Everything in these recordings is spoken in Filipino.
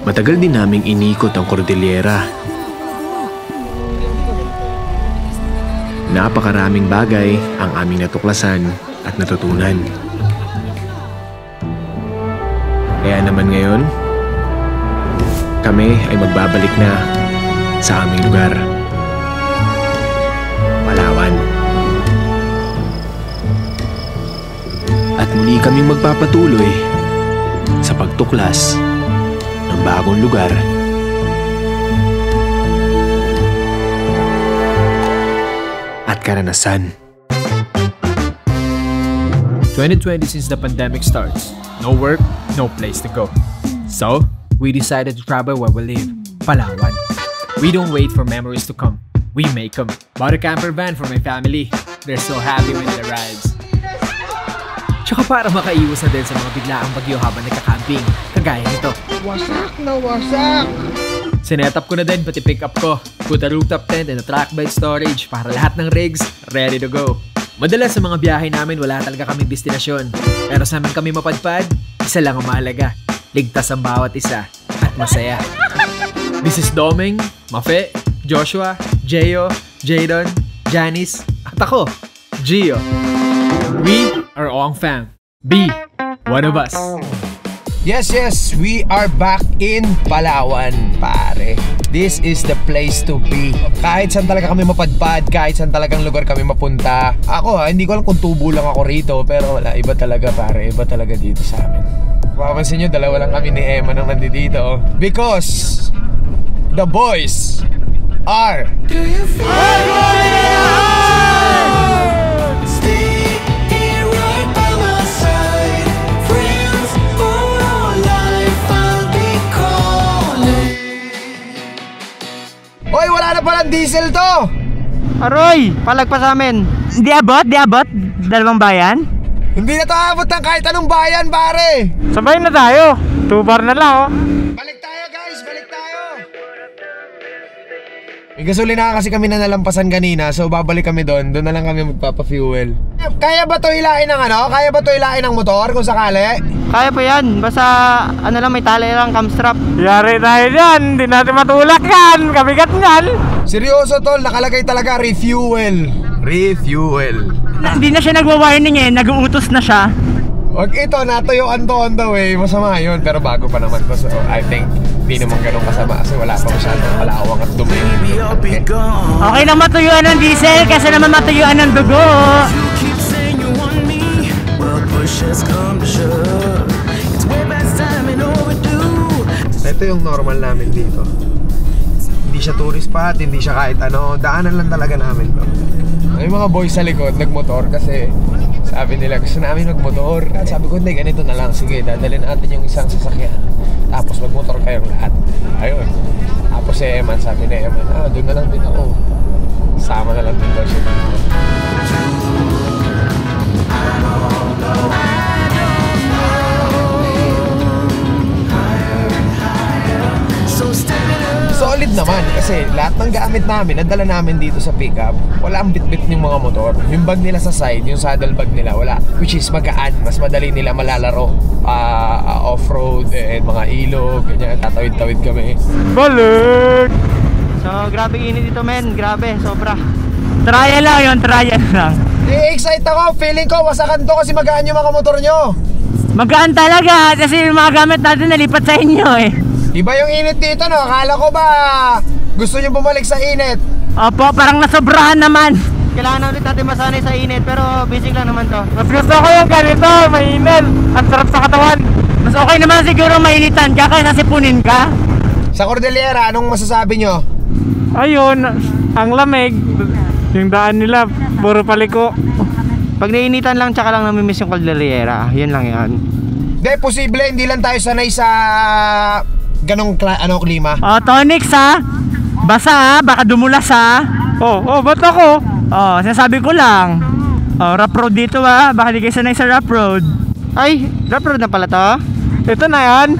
Matagal din naming inikot ang Cordillera. Napakaraming bagay ang aming natuklasan at natutunan. Kaya naman ngayon, kami ay magbabalik na sa aming lugar, Palawan. At muli kaming magpapatuloy sa pagtuklas ng bagong lugar. At karanasan. 2020 since the pandemic starts. No work, no place to go. So, we decided to travel where we live, Palawan. We don't wait for memories to come. We make them. Bought a camper van for my family. They're so happy with the rides. Tsaka para makaiwas na din sa mga biglaang bagyo habang nagka-camping, kagaya nito. Wasak na wasak! Sinetap ko na din pati pick up ko. Put a rooftop tent and a track bed storage para lahat ng rigs ready to go. Madalas sa mga biyahe namin wala talaga kaming destinasyon. Pero sa amin kami mapadpad, isa lang ang mahalaga. Ligtas ang bawat isa at masaya. This is Doming, Mafe, Joshua, Jeyo, Jadon, Janice, at ako, Gio. We are Ong Fam. Be one of us. Yes, we are back in Palawan, pare. This is the place to be. Kahit saan talaga kami mapadpad, kahit saan talagang lugar kami mapunta. Ako hindi ko alam kung tubo lang ako rito, pero wala, iba talaga pare, iba talaga dito sa amin. Mapapansin nyo, dalawa lang kami ni Emma nang nandito. Because the boys are... Do you feel Oy, wala na palang diesel to! Aroy, palagpas sa amin. Di abot? Dalawang bayan? Hindi na to abot ng kahit anong bayan, pare! Sabay na tayo. 2 bar na lang, oh. Balik tayo, guys! Balik tayo! May gasolina kasi kami na nalampasan kanina, so babalik kami doon. Doon na lang kami magpapa-fuel. Kaya ba to hilain ng ano? Kaya ba to hilain ng motor kung sakali? Kaya pa yan. Basta ano lang, may tali lang, cam strap. Yari tayo dyan. Hindi natin matulak yan. Kabigat yan. Seryoso tol, nakalagay talaga refuel. Refuel. Hindi na siya nagwa-warning eh. Nag-uutos na siya. Wag ito, natuyuan to on the way. Masama yun, pero bago pa naman ko. So I think hindi naman ganun kasama kasi wala pa masyadong kalawang at dumi. Okay na matuyuan ng diesel kasi naman matuyuan ng dugo. Ito yung normal namin dito. Hindi siya tourist spot, hindi siya kahit ano. Daanan lang talaga namin to. May mga boys sa likod nagmotor kasi sabi nila gusto namin magmotor. At sabi ko hindi, ganito na lang. Sige, dadalhin natin yung isang sasakyan. Tapos magmotor kayong lahat. Ayun. Tapos si Eman, sabi ni Eman, doon na lang din ako. Sama na lang din daw siya dito. Solid naman kasi lahat ng gamit namin nadala namin dito sa pickup. Wala ang bitbit ng mga motor. Yung bag nila sa side, yung saddle bag nila wala, which is magaan, mas madali nila malalaro off-road and mga ilog, ganyan, tatawid-tawid kami. Balik! So grabe init dito men, grabe, sobra. Trial lang yun, trial lang. Excite ako, feeling ko wasakan to kasi magaan yung mga motor nyo. Magaan talaga kasi yung mga gamit natin nalipat sa inyo eh. Iba yung init dito no, akala ko ba gusto nyo bumalik sa init? Opo, parang nasobrahan naman. Kailangan ulit natin masanay sa init pero basic lang naman to. Mas gusto ko yung ganito, mainit. Ang sarap sa katawan. Mas okay naman siguro mainitan ka kaysa sipunin ka. Sa Cordillera, anong masasabi nyo? Ayun, ang lamig. Yung daan nila, puro paliko. Pag nainitan lang tsaka lang namimiss yung Cordillera, yun lang yan. Hindi, posible, hindi lang tayo sanay sa ganong klima. Oh, Tonix ha. Basa ha, baka dumulas ha. Ba't ako? Sinasabi ko lang. Rough road dito ha, baka di kayo sanay sa rough road. Ay, rough road na pala to. Ito na yan.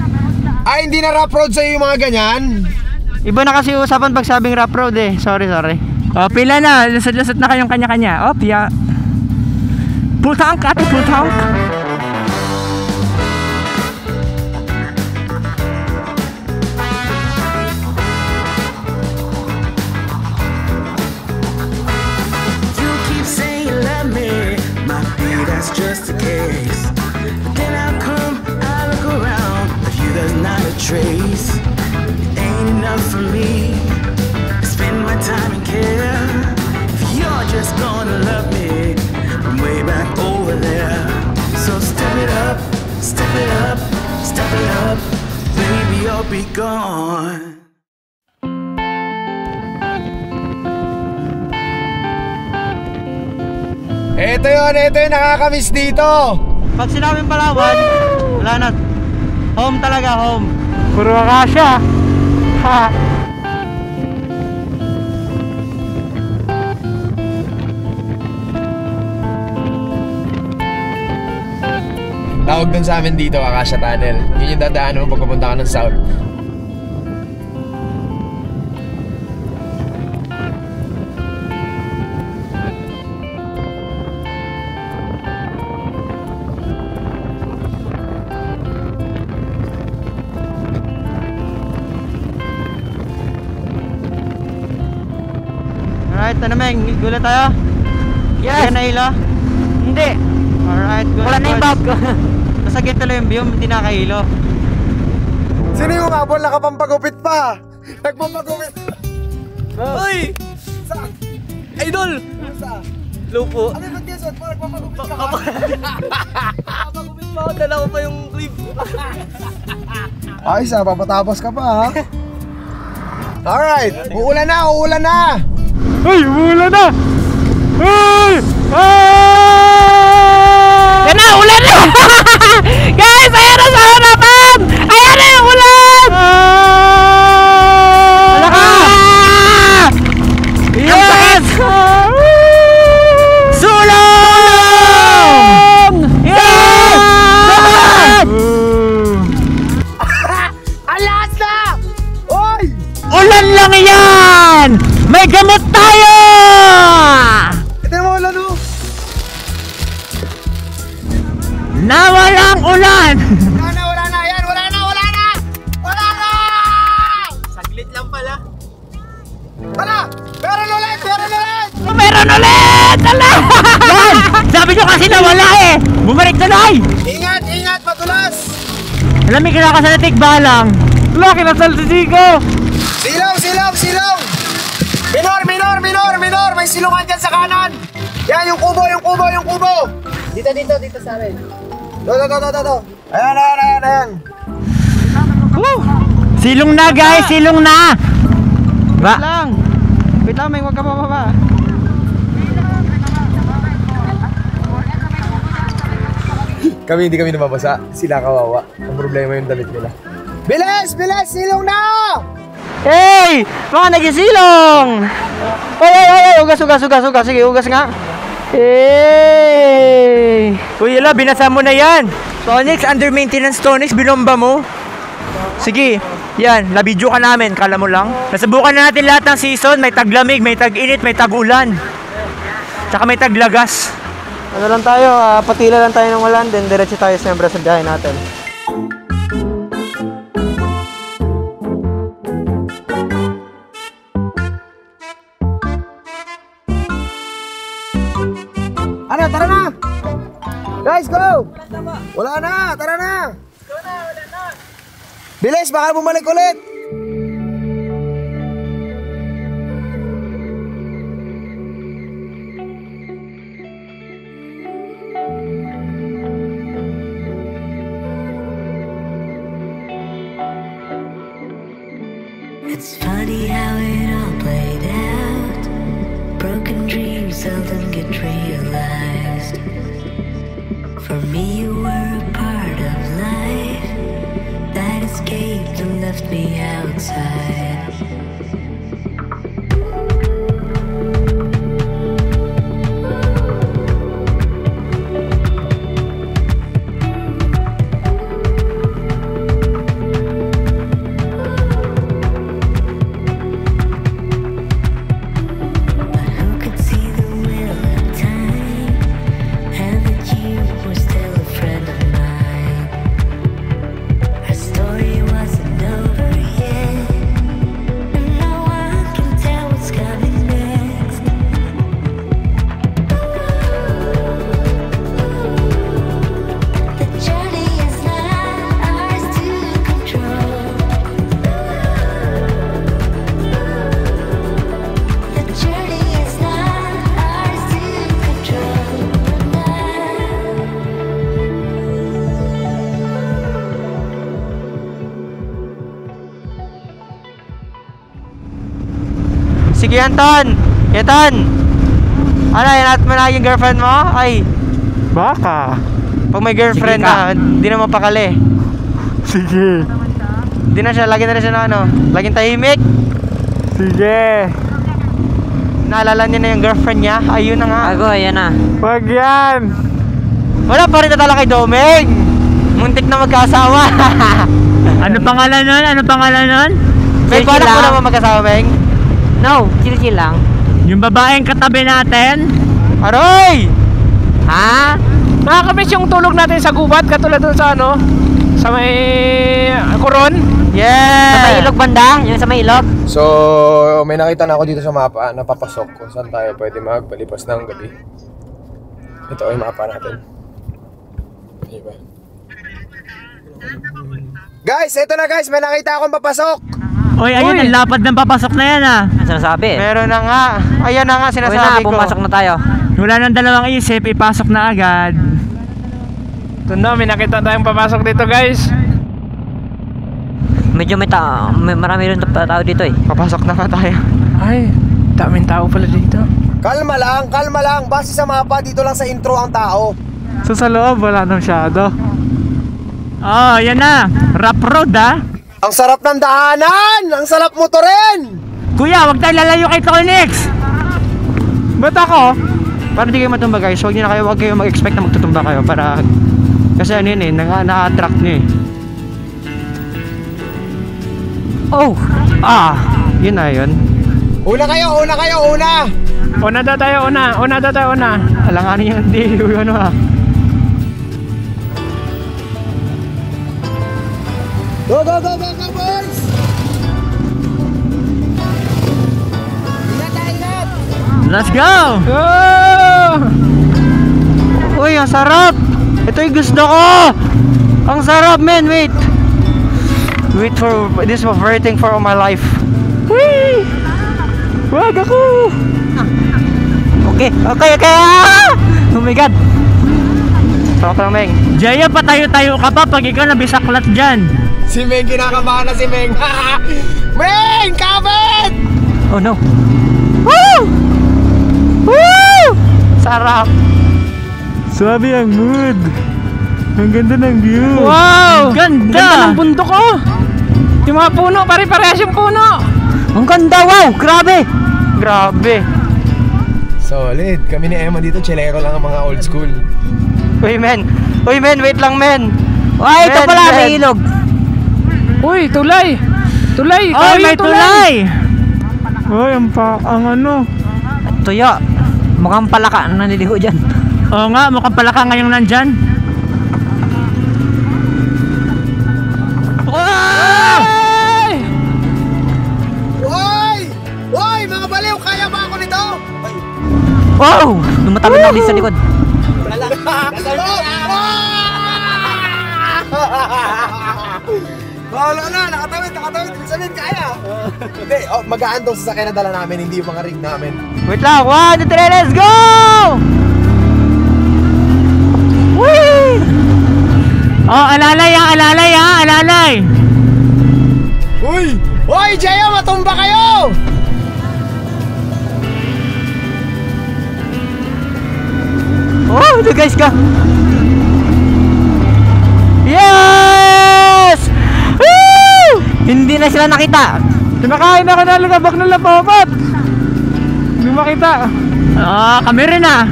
Ay, hindi na rough road sa'yo yung mga ganyan. Iba na kasi usapan pag sabing rough road eh. Sorry. Pila na, lusot-lusot na kayong kanya-kanya. Piya. Full tank, ate, full tank. I'll be gone. Ito yun, nakakamiss dito. Pag sinabing Palawan, wala na. Home talaga, home. Puro akasya. Ha. Tawag dun sa amin dito, Acacia Tunnel. Yun yung dadaan mo pag pupunta ka ng south. Alright, ano Meng? Gula tayo? Yes. Yan na hilo? Hindi. Alright, good. Wala na yung bag ko. Basta ganito lang yung view, hindi nakahilo. Sino yung habol nakapampagupit pa? Nagpampagupit. Uy! Saan? Idol! Saan? Lupo. Ano yung ba't yun? Nagpampagupit ka ba? Nakapagupit pa ako, dala ko pa yung clip. Ay, papatapos ka pa ha? Alright, uulan na, uulan na! Uy, umuulan na! Uy! Ah! Yan na, ulan na! Guys, ayan na sa harapan! Ayan na yung ulan! Wala ka! Yes! Sulong! Yes! Alas na! Oy! Ulan lang yan! May gamot tayo! Ito mo ulan o! Nawalang ulan! Wala na! Yan! Wala na! Wala na! Wala na! Saglit lang pala. Wala! Meron ulit! Meron ulit! Meron ulit! Ala! Yan! Sabi nyo kasi nawala eh! Bumalik na Nay! Ingat! Ingat! Matulas! Alam mo kinaka sa natik balang! Wala, kinasal si Zico! Silong! Silong! Silong! Minor! Minor! Minor! Minor! May silungan dyan sa kanan! Yan! Yung kubo! Yung kubo! Yung kubo! Dito! Dito! Dito sa akin! Do! Ayan! Ayan! Ayan! Ayan! Woo! Silong na guys! Silong na! Ba? Wait lang, may wag ka mababa. Kami hindi kami nababasa. Sila kawawa. Ang problema yung damit nila. Bilis! Bilis! Silong na! Hey! Mga nagisilong! Ay! Ugas! Sige, ugas nga. Hey! Kuya La, binasa mo na yan. Tonix, under maintenance Tonix, binomba mo. Sige, yan, nabidyo ka namin, kala mo lang. Nasubukan na natin lahat ng season, may taglamig, may tag-init, may tag-ulan. Tsaka may taglagas. Ano lang tayo, patila lang tayo ng ulan, then diretso tayo siyempre sa biyahe natin. Ano? Tara na! Guys, go! Wala na! Tara na! Bilis! Baka bumalik ulit! It's funny how it all played out. Broken dreams seldom get realized. For me, you were a part of life that escaped and left me outside. But who could see the will of time, and that you were still a friend of mine? Our story wasn't over yet. Sige, Anton. Anton. Ano, yan mo na yung girlfriend mo? Ay, Baka. pag may girlfriend Sige ka. na, hindi na mapakali. Sige. Hindi na siya, lagi na siya na ano, laging tahimik. Sige. Naalala niya na yung girlfriend niya. Ayun na nga. ayan na. Wag yan. Wala pa rin natala kay Domeng. Muntik na magkasawa. Ano pangalan nun? May paano po naman magkasawa, Meng? No, chill lang. Yung babaeng katabi natin? Aroy! Ha? Nakakamiss yung tulog natin sa gubat, katulad dun sa ano, sa may Coron. Yeah! banda? Yung sa may ilog? So, may nakita na ako dito sa mapa na papasok kung saan tayo pwede magpalipas ng gabi. Ito ay mapa natin. Diba? Guys, ito na guys, may nakita akong papasok. Oy, ayun, ang lapad ng papasok na yan ah. Ano sinasabi? Meron na nga. Ayan na nga sinasabi ko. na tayo. Wala nang dalawang isip, ipasok na agad. Ito na, may nakita tayong papasok dito, guys. Medyo may marami rin tao dito eh. Papasok na nga tayo. Ay, daming tao pala dito. Kalma lang. Base sa mapa, dito lang sa intro ang tao. So sa loob, wala na masyado. Oh, yan na. Rough road ah. Ang sarap ng daanan! Ang sarap motorin! Kuya, wag tayo lalayo kay Tonix. Ba't ako? Para di kayo matumba guys, huwag kayo mag-expect na magtutumba kayo para kasi ano yun eh, naka-attract nyo eh. Oh, Yun na yun. Una kayo! Una daw tayo, una. Alanganin yung hindi, ano ah. Go boys! let's go. Oh! Uy, ang sarap! Ito yung gusto ko! Ang sarap, man! Wait for this was waiting for all my life. Whee! Wag ako! Okay. Oh my god! Tawag ka lang, Meng. Jaya, patayo-tayo ka pa pag ikaw nabisaklat dyan. Si Meng, kinakabahan na si Meng. Meng! Kapit! Oh no. Sarap! Swabe ang mood. Ang ganda ng view. Wow! Ganda! Ganda ng bundok oh! Yung mga puno, pare-parehas yung puno. Ang ganda, wow! Grabe! Grabe! Solid. Kami ni Emma dito, chelero lang ang mga old school. Uy, men! Wait lang, men! Ay, ito Men, pala, men. may ilog. Uy, tulay! Tulay! Ay, may tulay! Uy, ang ano? Tuyo. Mukhang palaka na naliligo dyan. Oo nga, mukhang palaka ngayong nandyan. Ay! Hoy! Mga baliw! Kaya ba ako nito? Wow! Lumatalon na din sa likod. Wala na! Nakatawid! Ibig sabihin, kaya! Hindi, magaan tong sasakyan na dala namin, hindi yung mga rig namin. Wait lang! 1, 2, 3, let's go! Whee! Oh, alalay! Uy! Hoy, Jaya! Matumba kayo! Oh, ito guys ka! Yes! Woo! Hindi na sila nakita. Kinakain ako na lagabak ng lapapat. Hindi makita. Kami rin ah.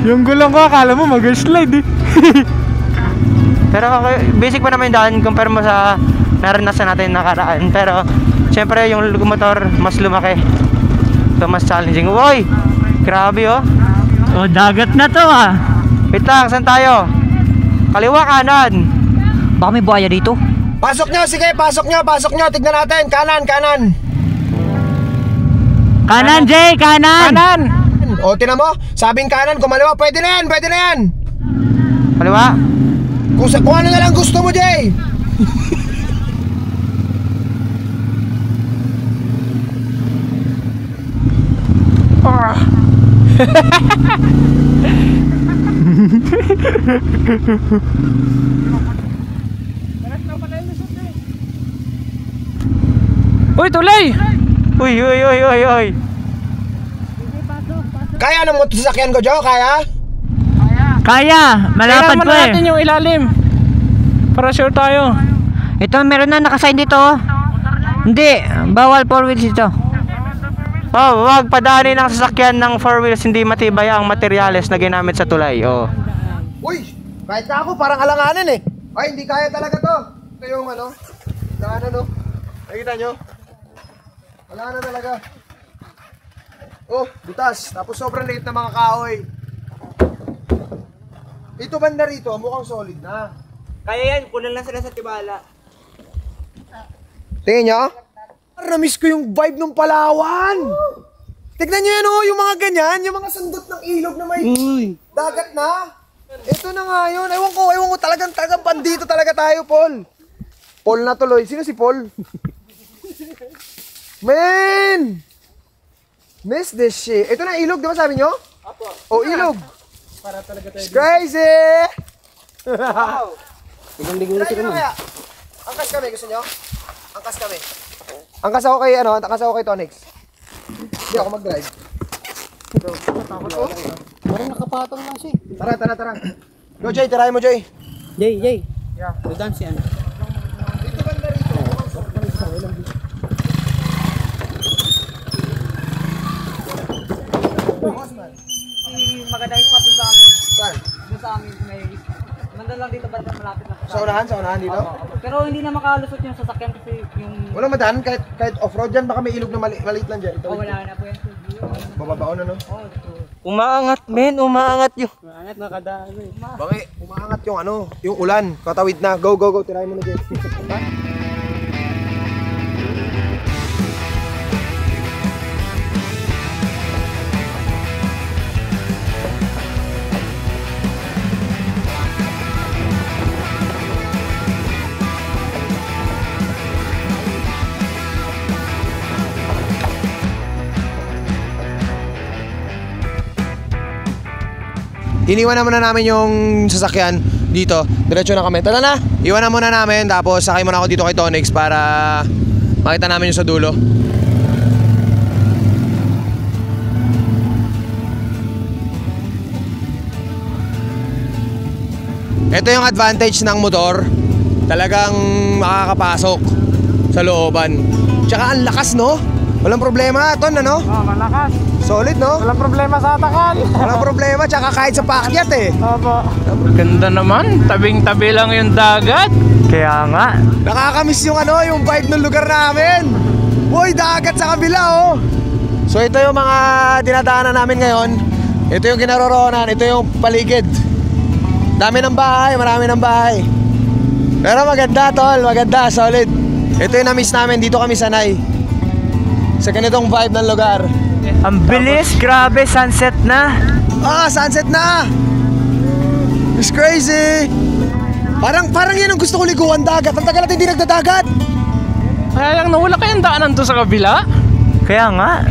Yung gulong ko, akala mo mag-slide eh. Pero basic pa naman yung daan compare mo sa naranasan natin nakaraan. Pero syempre yung motor mas lumaki. So mas challenging. Uy! Grabe oh! Oh, dagat na to ah. Wait lang, saan tayo? Kaliwa, kanan! Baka may buhaya dito. Pasok nyo! Sige, pasok nyo! Tignan natin! Kanan! Kanan, Jay! Kanan! O, tinan mo! Sabing kanan, kumaliwa! Pwede na yan! Kaliwa? Kung ano na lang gusto mo, Jay! Uy, tulay! Uy, uy, uy, uy, uy. Kaya ng motorsakyan ko, Jo? Kaya? Kaya, malapad Kailangan pa eh. natin yung ilalim. Para sure tayo. Ito, meron na nakasign dito. Oh. Hindi, bawal 4 wheels ito. Oh, wag padaanin ng sasakyan ng 4 wheels hindi matibay ang materyales na ginamit sa tulay. Oh. Uy! Kahit ka ako, parang alanganin eh. Ay, hindi kaya talaga to. Ito yung ano. Saan ano? Nakikita nyo? Wala na talaga. Oh, butas. Tapos sobrang liit na mga kahoy. Ito banda rito, mukhang solid na. Kaya yan, kunan lang sila sa tibala. Tingin nyo? Na-miss ko yung vibe ng Palawan. Tignan nyo yan oh, yung mga ganyan, yung mga sandot ng ilog na may dagat na. Ito na nga yun. Ewan ko, talagang bandito talaga tayo, Paul. Paul na tuloy. Sino si Paul? Man! Miss this shit. Ito na ilog, di ba sabi nyo? Apo. Oh, ilog. Para talaga tayo. It's crazy! Wow! Ligang-ligang na sila kaya. Angkas kami, gusto nyo? Angkas kami. Angkas ako kay Tonix. Hindi ako mag-drive. Parang nakapatong lang siya. Tara. Go, Jay, tirahin mo, Jay. Jay. Yeah. Dance yan. Dito banda rito. Maganda yung spot dun sa amin. Saan? Dun sa amin may... Manda lang dito banda malapit na. Sa unahan dito? Pero hindi na makalusot yung sasakyan kasi yung... Wala madaan, kahit off-road dyan, baka may ilog na maliit lang dyan. Ito, Oh, wala na po yan. bababaon ano? Umaangat, men. Umaangat yung... Angat nakadaan eh. Bakit? Umaangat yung yung ulan. Katawid na. Go. Tirahin mo na dyan. Iniwan na muna namin yung sasakyan dito. Diretso na kami. Tara na. Iwan na muna namin. Tapos sakay muna ako dito kay Tonix para makita namin yung sa dulo. Ito yung advantage ng motor. Talagang makakapasok sa looban. Tsaka ang lakas, no? Walang problema, Ton, ano? Oh, malakas. Solid, no? Walang problema sa atakal. Walang problema, tsaka kahit sa paakyat eh. Opo. Ganda naman. Tabing-tabi lang yung dagat. Kaya nga. Nakakamiss yung yung vibe ng lugar namin. Boy, dagat sa kabila, oh. So ito yung mga dinadaanan namin ngayon. Ito yung kinaroroonan, ito yung paligid. Dami ng bahay, marami ng bahay. Pero maganda, tol, maganda, solid. Ito yung na-miss namin, dito kami sanay. Sa ganitong vibe ng lugar. Ang bilis, grabe, sunset na. Sunset na! It's crazy! Parang yan ang gusto ko liguan, dagat. Ang tagal natin hindi nagdadagat. Kaya lang nawala kayong daanan doon sa kabila. Kaya nga.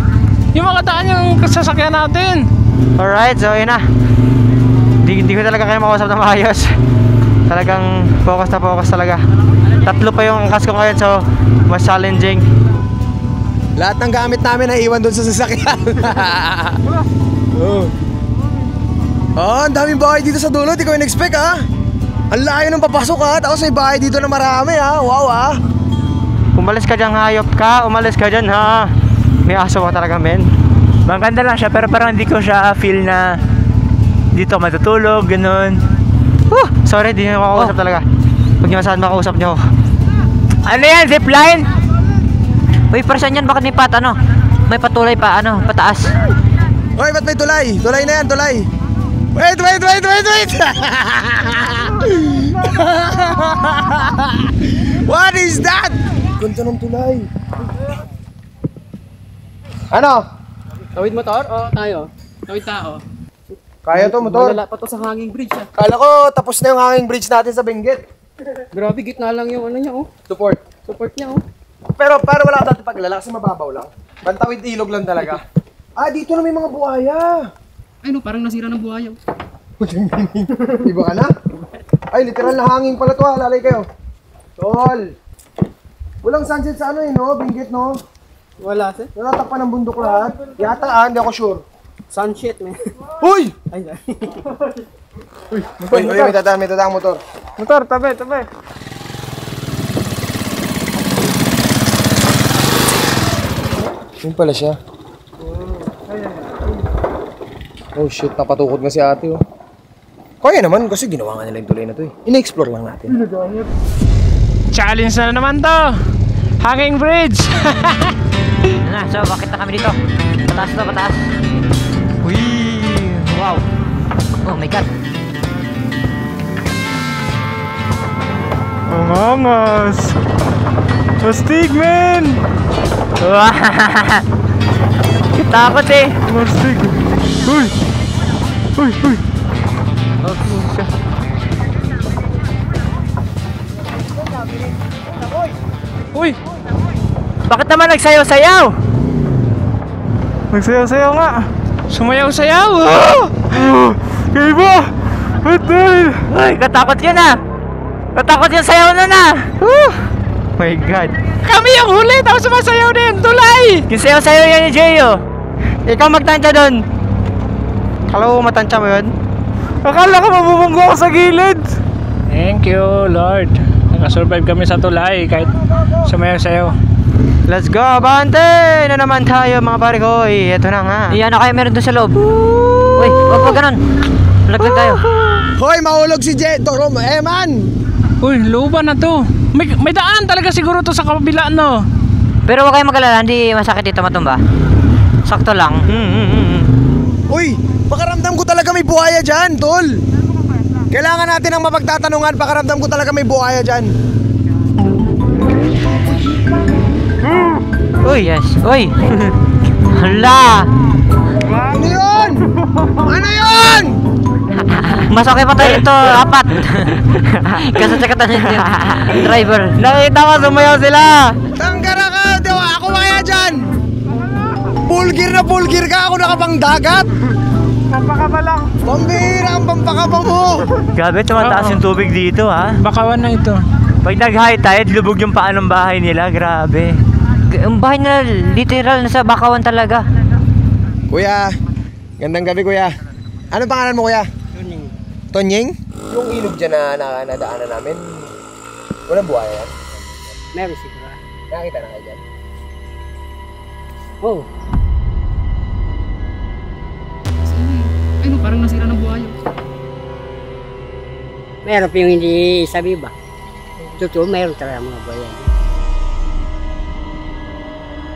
Yung mga daan yung sasakyan natin. Alright, so yun na. Hindi ko talaga kayo makausap na maayos. Talagang focus talaga. 3 pa yung angkas ko ngayon, so mas challenging. Lahat ng gamit namin ay iwan doon sa sasakyan. Ang daming bahay dito sa dulo, di ko in-expect ha. Ang layo ng papasok ha, tapos may bahay dito na marami ha. Wow ha. Umalis ka dyan, hayop ka. Umalis ka dyan, ha. May aso ka talaga, men. Maganda lang siya, pero parang hindi ko siya feel na dito matutulog, ganun. Sorry, di niyo makausap talaga. Huwag niyo masahan makausap niyo. Ano yan, zipline? Uy, person yan, bakit may may patulay pa, pataas. Hoy, ba't may tulay? Tulay na yan, tulay. Wait! What is that? Ganda ng tulay. Ano? Tawid motor o tayo? Tawid tao. Kaya to, motor. Malala pa to sa hanging bridge ah. Kala ko tapos na yung hanging bridge natin sa Benguet. Grabe, gitna lang yung niya oh. Support niya oh. Pero wala ka dati paglala kasi mababaw lang. Bantawid ilog lang talaga. Dito na may mga buhaya. Ay no, parang nasira ng buhaya. Iba ka na? Ay, literal na hangin pala to ha. Lalay kayo. Tol. Walang sunset sa ano no? Benguet no? Wala sir. Natatakpan ng bundok lahat. Yata hindi ako sure. Sunshit man. Uy! Ay, Uy, may tatang motor. Motor, tabi. Yun pala siya. Oh shit, napatukod nga si ate oh. Kaya naman kasi ginawa nga nila yung tulay na to eh. Ina-explore lang natin. Challenge na naman to. Hanging bridge. So, bakit na kami dito? Pataas. Uy! Wow! Oh my God! Ang angas. Mastig, man. Takot eh. Mastig. Uy. Uy. Bakit naman nagsayaw-sayaw? Nagsayaw-sayaw nga. Sumayaw-sayaw. Kaiba. Patay. Ay, katakot yun ah. Katakot yung sayaw na na. My God. Kami yung huli, tapos sumasayaw din. Tulay. Yung sayaw-sayaw yan ni Jeyo. Ikaw magtansya doon. Kala mo matansya mo yun? Akala ko mabubunggo ako sa gilid. Thank you, Lord. Nakasurvive kami sa tulay kahit sumayaw-sayaw. Let's go, abante! Na naman tayo mga pare ko. Ito na nga. Iyan na kayo meron doon sa loob. Uy, wag ganun. Laglag tayo. Hoy, mahulog si Toro, man! Uy, luba na to. May daan talaga siguro to sa kabila, no? Pero wag kayong mag-alala, hindi masakit dito matumba. Sakto lang. Uy, pakaramdam ko talaga may buhaya dyan, tol! Kailangan natin ng mapagtatanungan, pakaramdam ko talaga may buhaya dyan. Uy, yes. Uy! Hala! Ano yun? Ano yun? Mas okay pa tayo dito, 4. Kasi sakatan yung driver. Nakita ko, sumayaw sila. Tanggara ka, diba? Ako kaya dyan. Pulgir ka, ako nakapang dagat. Pampakaba lang. Pambihira ang pampakaba mo. Grabe, tumataas yung tubig dito ha. Bakawan na ito. Pag nag-high tide, lubog yung paan ng bahay nila. Grabe. Ang bahay nila, literal, nasa bakawan talaga. Kuya, gandang gabi kuya. Anong pangalan mo kuya? Tonying. Yung ilog dyan na nadaanan namin, walang buhaya yan? Meron siguro. Nakakita na kayo dyan? Oh. Ano, parang nasira ng buhayo. Meron pa yung hindi sabi ba? Totoo, meron talaga mga bayan.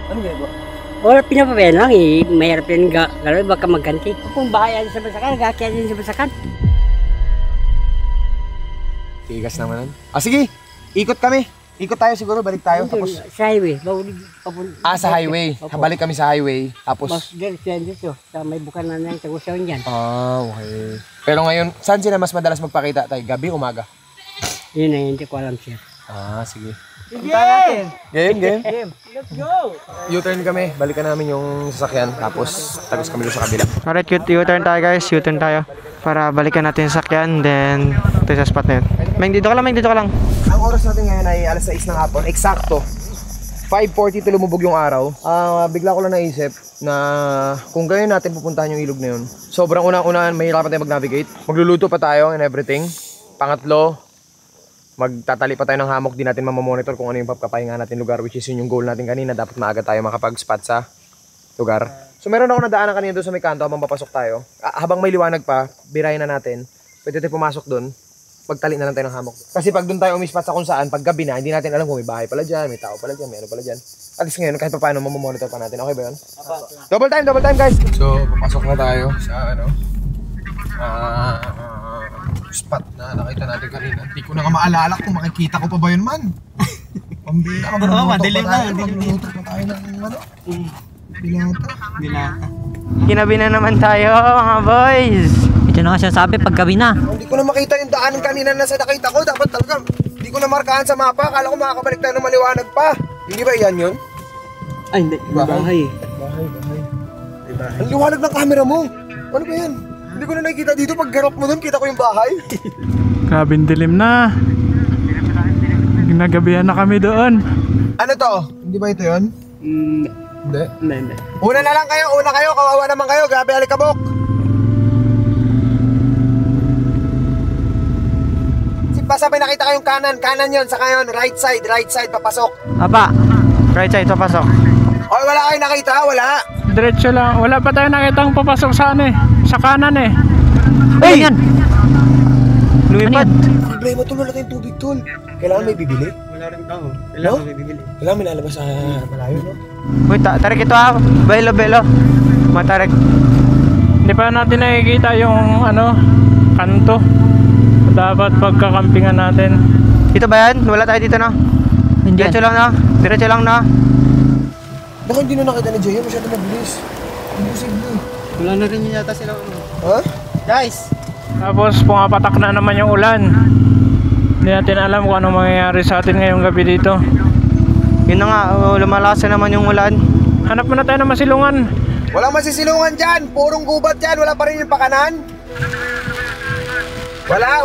Ano ginagawa? Or pinapabayan lang eh. Mayroon pa yung galaw, baka magganti. Kung bahaya din sa basakan, gakaya din sa basakan. Tigas naman nun. Sige, ikot kami. Ikot tayo siguro, balik tayo. Tapos, Sa highway. sa highway. Balik kami sa highway. Tapos, Mas diretso dito. Sa may bukan na ng Tagusawan dyan. okay. Pero ngayon, saan sila mas madalas magpakita tayo? Gabi, umaga? Yun na, hindi ko alam siya. Sige. Game! Game. Let's go! U-turn kami. Balikan namin yung sasakyan. Tapos, tagos kami doon sa kabila. Alright, U-turn tayo guys. U-turn tayo. Para balikan natin yung sakyan. Then, ito sa spot na yun. Meng, dito ka lang. Ang oras natin ngayon ay alas 6 ng hapon. Eksakto. 5:40 lumubog yung araw. Bigla ko lang naisip na kung ganyan natin pupuntahan yung ilog na yun. Sobrang unang-unahan, mahirapan tayo mag-navigate. Magluluto pa tayo and everything. Pangatlo, magtatali pa tayo ng hammock. Di natin mamamonitor kung ano yung papapahinga natin lugar, which is yun yung goal natin kanina. Dapat maaga tayo makapag-spot sa lugar. So meron ako nadaanan kanina doon sa may kanto habang papasok tayo. Habang may liwanag pa, birahin na natin. Pwede tayo pumasok doon. Magtali na lang tayo ng hammock. Kasi pag doon tayo umispat sa kung saan, pag gabi na, hindi natin alam kung may bahay pala dyan, may tao pala dyan, may ano pala dyan. At least ngayon, kahit pa paano, mamamonitor pa natin. Okay ba yun? Double time guys! So, papasok na tayo sa spot na nakita natin kanina. Hindi ko na nga maalala kung makikita ko pa ba yun man. Pambira ka ba? Oo, madilim na. Magluto pa tayo ng Dilata. Ginabi na naman tayo mga boys. Ito na nga sinasabi pag gabi na. Hindi ko na makita yung daanan kanina na sa nakita ko. Dapat talaga, hindi ko na markahan sa mapa. Akala ko makakabalik tayo ng maliwanag pa. Hindi ba yan yun? Ay, hindi. Bahay. Ang liwanag ng camera mo. Ano ba yan? Hindi ko na nakikita dito. Pag garap mo dun, kita ko yung bahay. Grabing dilim na. Nagabihan na kami doon. Ano to? Hindi ba ito yun? Hindi. Hindi. Una na lang kayo, kawawa naman kayo, grabe alikabok. Basta may nakita kayong kanan yun, saka yun, right side, papasok. Apa, right side, papasok. Oy, wala kayong nakita, wala. Diretso lang. Wala pa tayo nakitang papasok sa ano eh. Sa kanan eh. Ay! Yan! Lumipad. Problema tol, wala tayong tubig tol. Kailangan may bibili. Wala rin tao. Kailangan may bibili. Kailangan may lalabas sa malayo, no? Uy, tarik ito ah. Belo. Matarik. Hindi pa natin nakikita yung ano, kanto. Dapat pagkakampingan natin. Dito ba yan? Wala tayo dito na. Diretso lang na. Baka hindi na nakita ni Jay, masyado mabilis. Imposible. Wala na rin yata sila. Ha? Guys! Tapos pumapatak na naman yung ulan. Hindi natin alam kung anong mangyayari sa atin ngayong gabi dito. Yun na nga, lumalakas na naman yung ulan. Hanap muna tayo ng masilungan. Walang masisilungan dyan, purong gubat dyan, wala pa rin yung pakanan. Wala.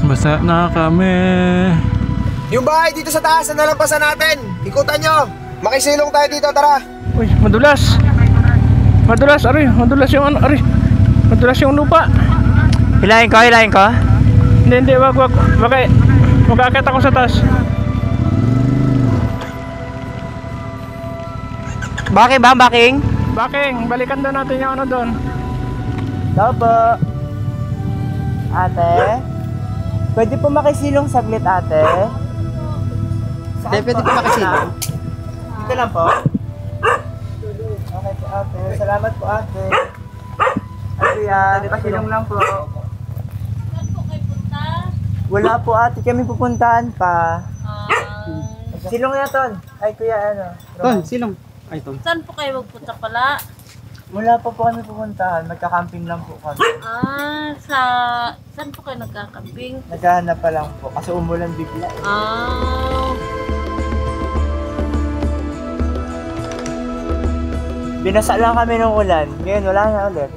Basta na kami. Yung bahay dito sa taas, na nalampasan natin. Ikutan nyo. Makisilong tayo dito, tara. Uy, madulas. Madulas yung ano, madulas yung lupa. Hilahin ko. Hindi, wag. Mag-aakit ako sa taas. Baking? Baking, balikan daw natin yung ano doon. Dopo. Ate? Pwede po makisilong saglit, ate? Pwede po makisilong. Dito lang po. Okay po, ate. Salamat po, ate. Ate yan, pasilong lang po. Saan po kayo punta? Wala po, ate. Kami pupuntahan pa. Silong na, Ton. Ay, kuya, ano? Ton, silong. Ay, Ton. Saan po kayo magpunta pala? Wala pa po kami pupuntahan. Magka-camping lang po kami. Saan po kayo nagkakamping? Naghahanap pa lang po. Kasi umulan bigla. Binasa lang kami ng ulan. Ngayon, wala na ulit.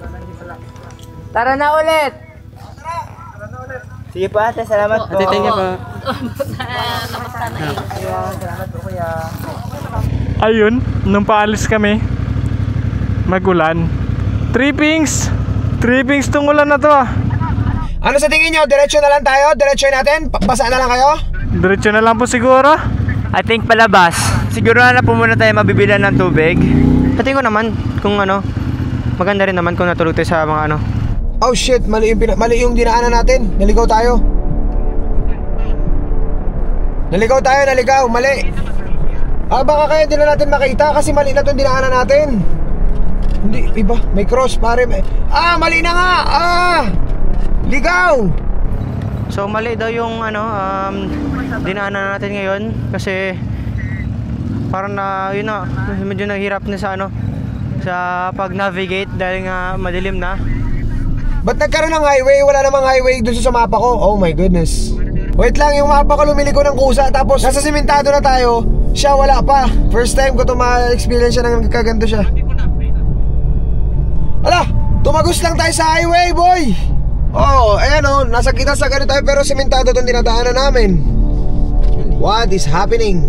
Tara na ulit! Sige po ate, salamat po. Ate, thank you po. Namaste na yun. Salamat po kuya. Ayun, nung paalis kami, magulan. Trippings tong ulan na to ah. Ano sa tingin nyo? Diretso na lang tayo? Diretso natin? Basa na lang kayo? Diretso na lang po siguro. I think palabas. Siguro na po muna tayo mabibilan ng tubig. Pati ko naman kung ano, maganda rin naman kung natulog tayo sa mga ano. Oh shit, mali yung dinaanan natin. Naligaw tayo. Mali. Baka kaya din na natin makita kasi mali na itong dinaanan natin. Hindi, iba, may cross pare. Mali na nga. Ligaw. So mali daw yung ano, dinaanan natin ngayon kasi parang yun na, medyo nahirap na sa ano, sa pag-navigate dahil nga madilim na. Ba't nagkaroon ng highway? Wala namang highway dun sa mapa ko. Oh my goodness. Wait lang, yung mapa ko lumiliko ng kusa. Tapos nasa simentado na tayo. Siya wala pa. First time ko to ma-experience siya ng kaganto siya. Ala, tumagos lang tayo sa highway, boy. Oh, ayan oh, nasa kita sa ganito tayo pero simentado itong dinadaanan namin. What is happening?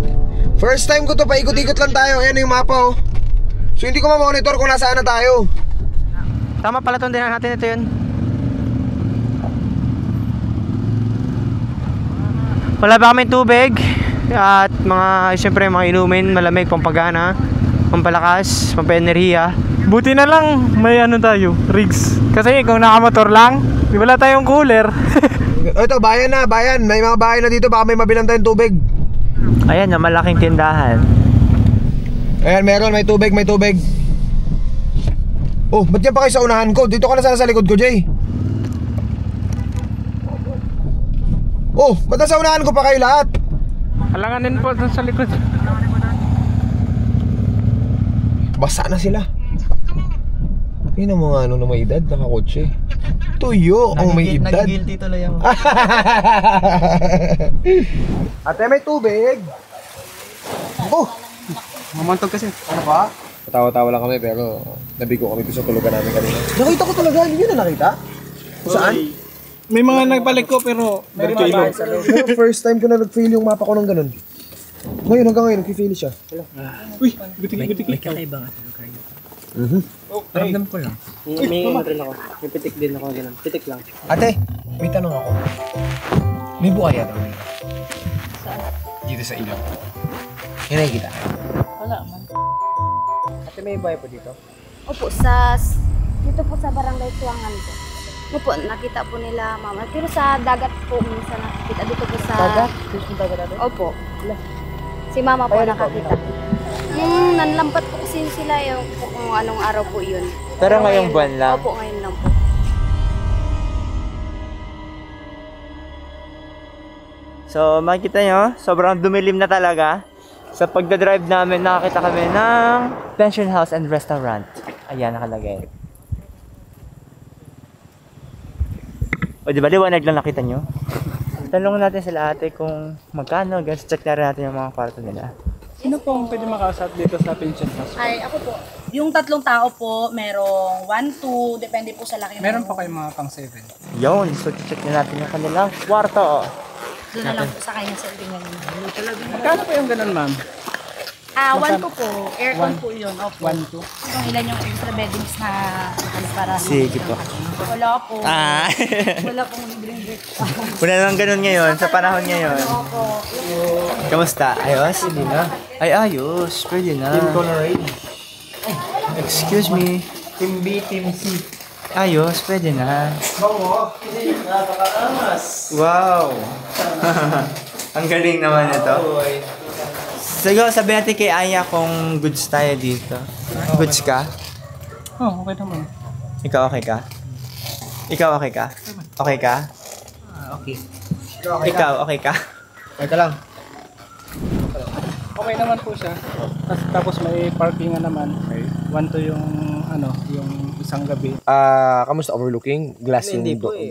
First time ko to, paikot-ikot lang tayo. Ayan yung mapa oh. So hindi ko ma-monitor kung nasaan na tayo. Tama pala itong dinaanan natin, ito yun. Wala pa kami tubig at siyempre mga inumin, malamig, pampagana, pampalakas, pampa-enerhiya. Buti na lang may ano tayo, rigs. Kasi kung nakamotor lang, wala tayong cooler. Ito, bayan na, bayan. May mga bayan na dito, baka may mabilang tayong tubig. Ayan, yung malaking tindahan. Ayan, meron, may tubig. Oh, ba't yan pa kayo sa unahan ko? Dito ka na sana sa likod ko, Jay. Oh, ba't nasa unahan ko pa kayo lahat? Alanganin po sa likod. Basa na sila. Yun ang mga na may edad, nakakotse. Tuyo ang may edad. Nagigilty tuloy ako. Ate, may tubig. Oh, Mamantog kasi. ano ba? Tawa-tawa lang kami pero nabigo kami sa tulugan namin kanina. Nakita ko talaga, hindi nyo na nakita? Kung saan? May mga nagbalik ko pero may mga bahay sa loob. Pero first time ko na nag-fail yung mapa ko ng ganun. Ngayon, hanggang ngayon, nag-fail siya. Uy, butik. May kakaiba nga sa lugar niyo. Ramdam ko lang. May ano rin ako. May pitik din ako ganun. Pitik lang. Ate, may tanong ako. May buhaya daw dito. Dito sa ilog. Yan ay kita. Wala man. Ate, may buhay po dito? Opo, dito po sa barangay Tuangan po. Opo, nakita po nila mama. Pero sa dagat po minsan nakikita dito po sa... Dagat? Dito sa dagat natin? Opo. Si mama po nakakita. Nanlampat po kasi sila yung kung anong araw po yun. Pero ngayong buwan lang? Opo, ngayon lang po. So, makikita nyo, sobrang dumilim na talaga. Sa pagdadrive namin, nakakita kami ng Pension House and Restaurant. Ayan, nakalagay. O, di ba liwanag lang nakita nyo? Tanong natin sila ate kung magkano. Guys, check na rin natin yung mga kwarto nila. Sino po ang pwede makausap dito sa pension house? Ay, ako po. Yung 3 tao po, merong 1, 2, depende po sa laki. Meron pa kayong mga pang 7. Yun, so check na natin yung kanilang kwarto. Doon na lang po sa kanya sa ibingan niya. Magkano po yung ganun, ma'am? 1, 2 po. Aircon po yun. Opo. 1, 2. Kung ilan yung extra beddings na para... Sige po. Wala po. Ah. Wala pong libreng breakfast. Wala nang ganun ngayon, sa panahon ngayon. Opo. Kamusta? Ayos? Hindi na. Ay, ayos. Pwede na. Team Colorade. Excuse me. Team B, Team C. Ayos, pwede na. Wow! Ang galing naman ito. Sige, sabi natin kay Aya kung goods tayo dito. Goods ka? Oh, okay naman. Ikaw okay ka? Ikaw okay ka? Okay ka? Okay. Ikaw okay ka? Ay ka lang. Okay naman po siya. Tapos may parking naman. 1 to yung yung isang gabi. Kamusta overlooking? Glass yung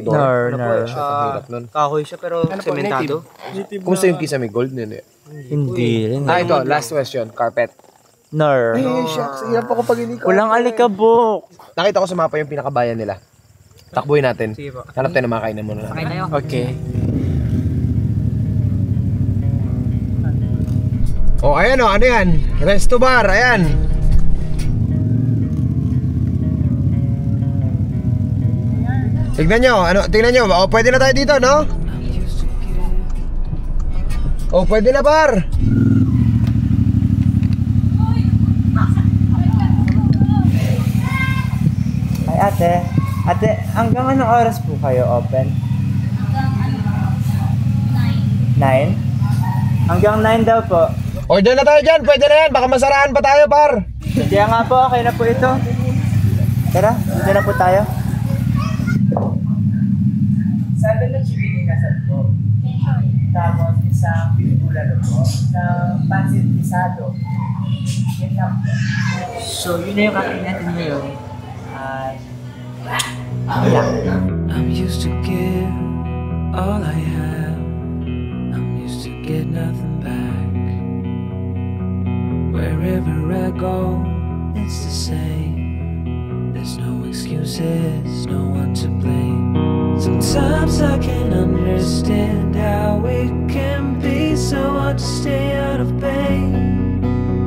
door. Hirap nun. Kahoy siya pero sementado. Kumusta yung Kisame Gold? Hindi. Hindi rin. Ito, last question. Carpet. Nar. Ay, shucks. Hirap ako pag hindi carpet. Walang alikabok. Nakita ko sa mapa yung pinakabayan nila. Takbuhin natin. Hanap tayo na makakainan muna. Okay. Oh, ayan o. Ano yan? Resto bar. Ayan. Tignan nyo. Tignan nyo. Oh, pwede na tayo dito, no? Oh, pwede na, bar. Ay, ate. Ate, hanggang anong oras po kayo open? Hanggang 9. 9? Hanggang 9 daw po. Order na tayo dyan. Pwede na yan. Baka masarahan pa tayo, par. Kaya nga po, okay na po ito. Tara, dito na po tayo. 7 na chicken kasal po. Tapos isang pinugulalo po. Isang pansit pisado. Yan lang po. So, yun na yung kakain natin ngayon. I'm used to give all I have. I'm used to get nothing back. Wherever I go, it's the same. There's no excuses, no one to blame. Sometimes I can't understand how it can be so hard to stay out of pain.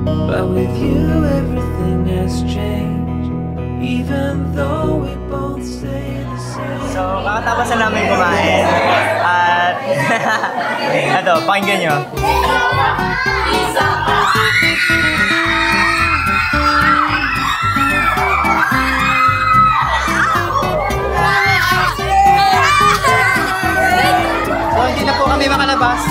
But with you, everything has changed. Even though we both stay the same. So, kakatapos na namin kumain. At, ito, pakinggan nyo. So, hindi na po kami makalabas.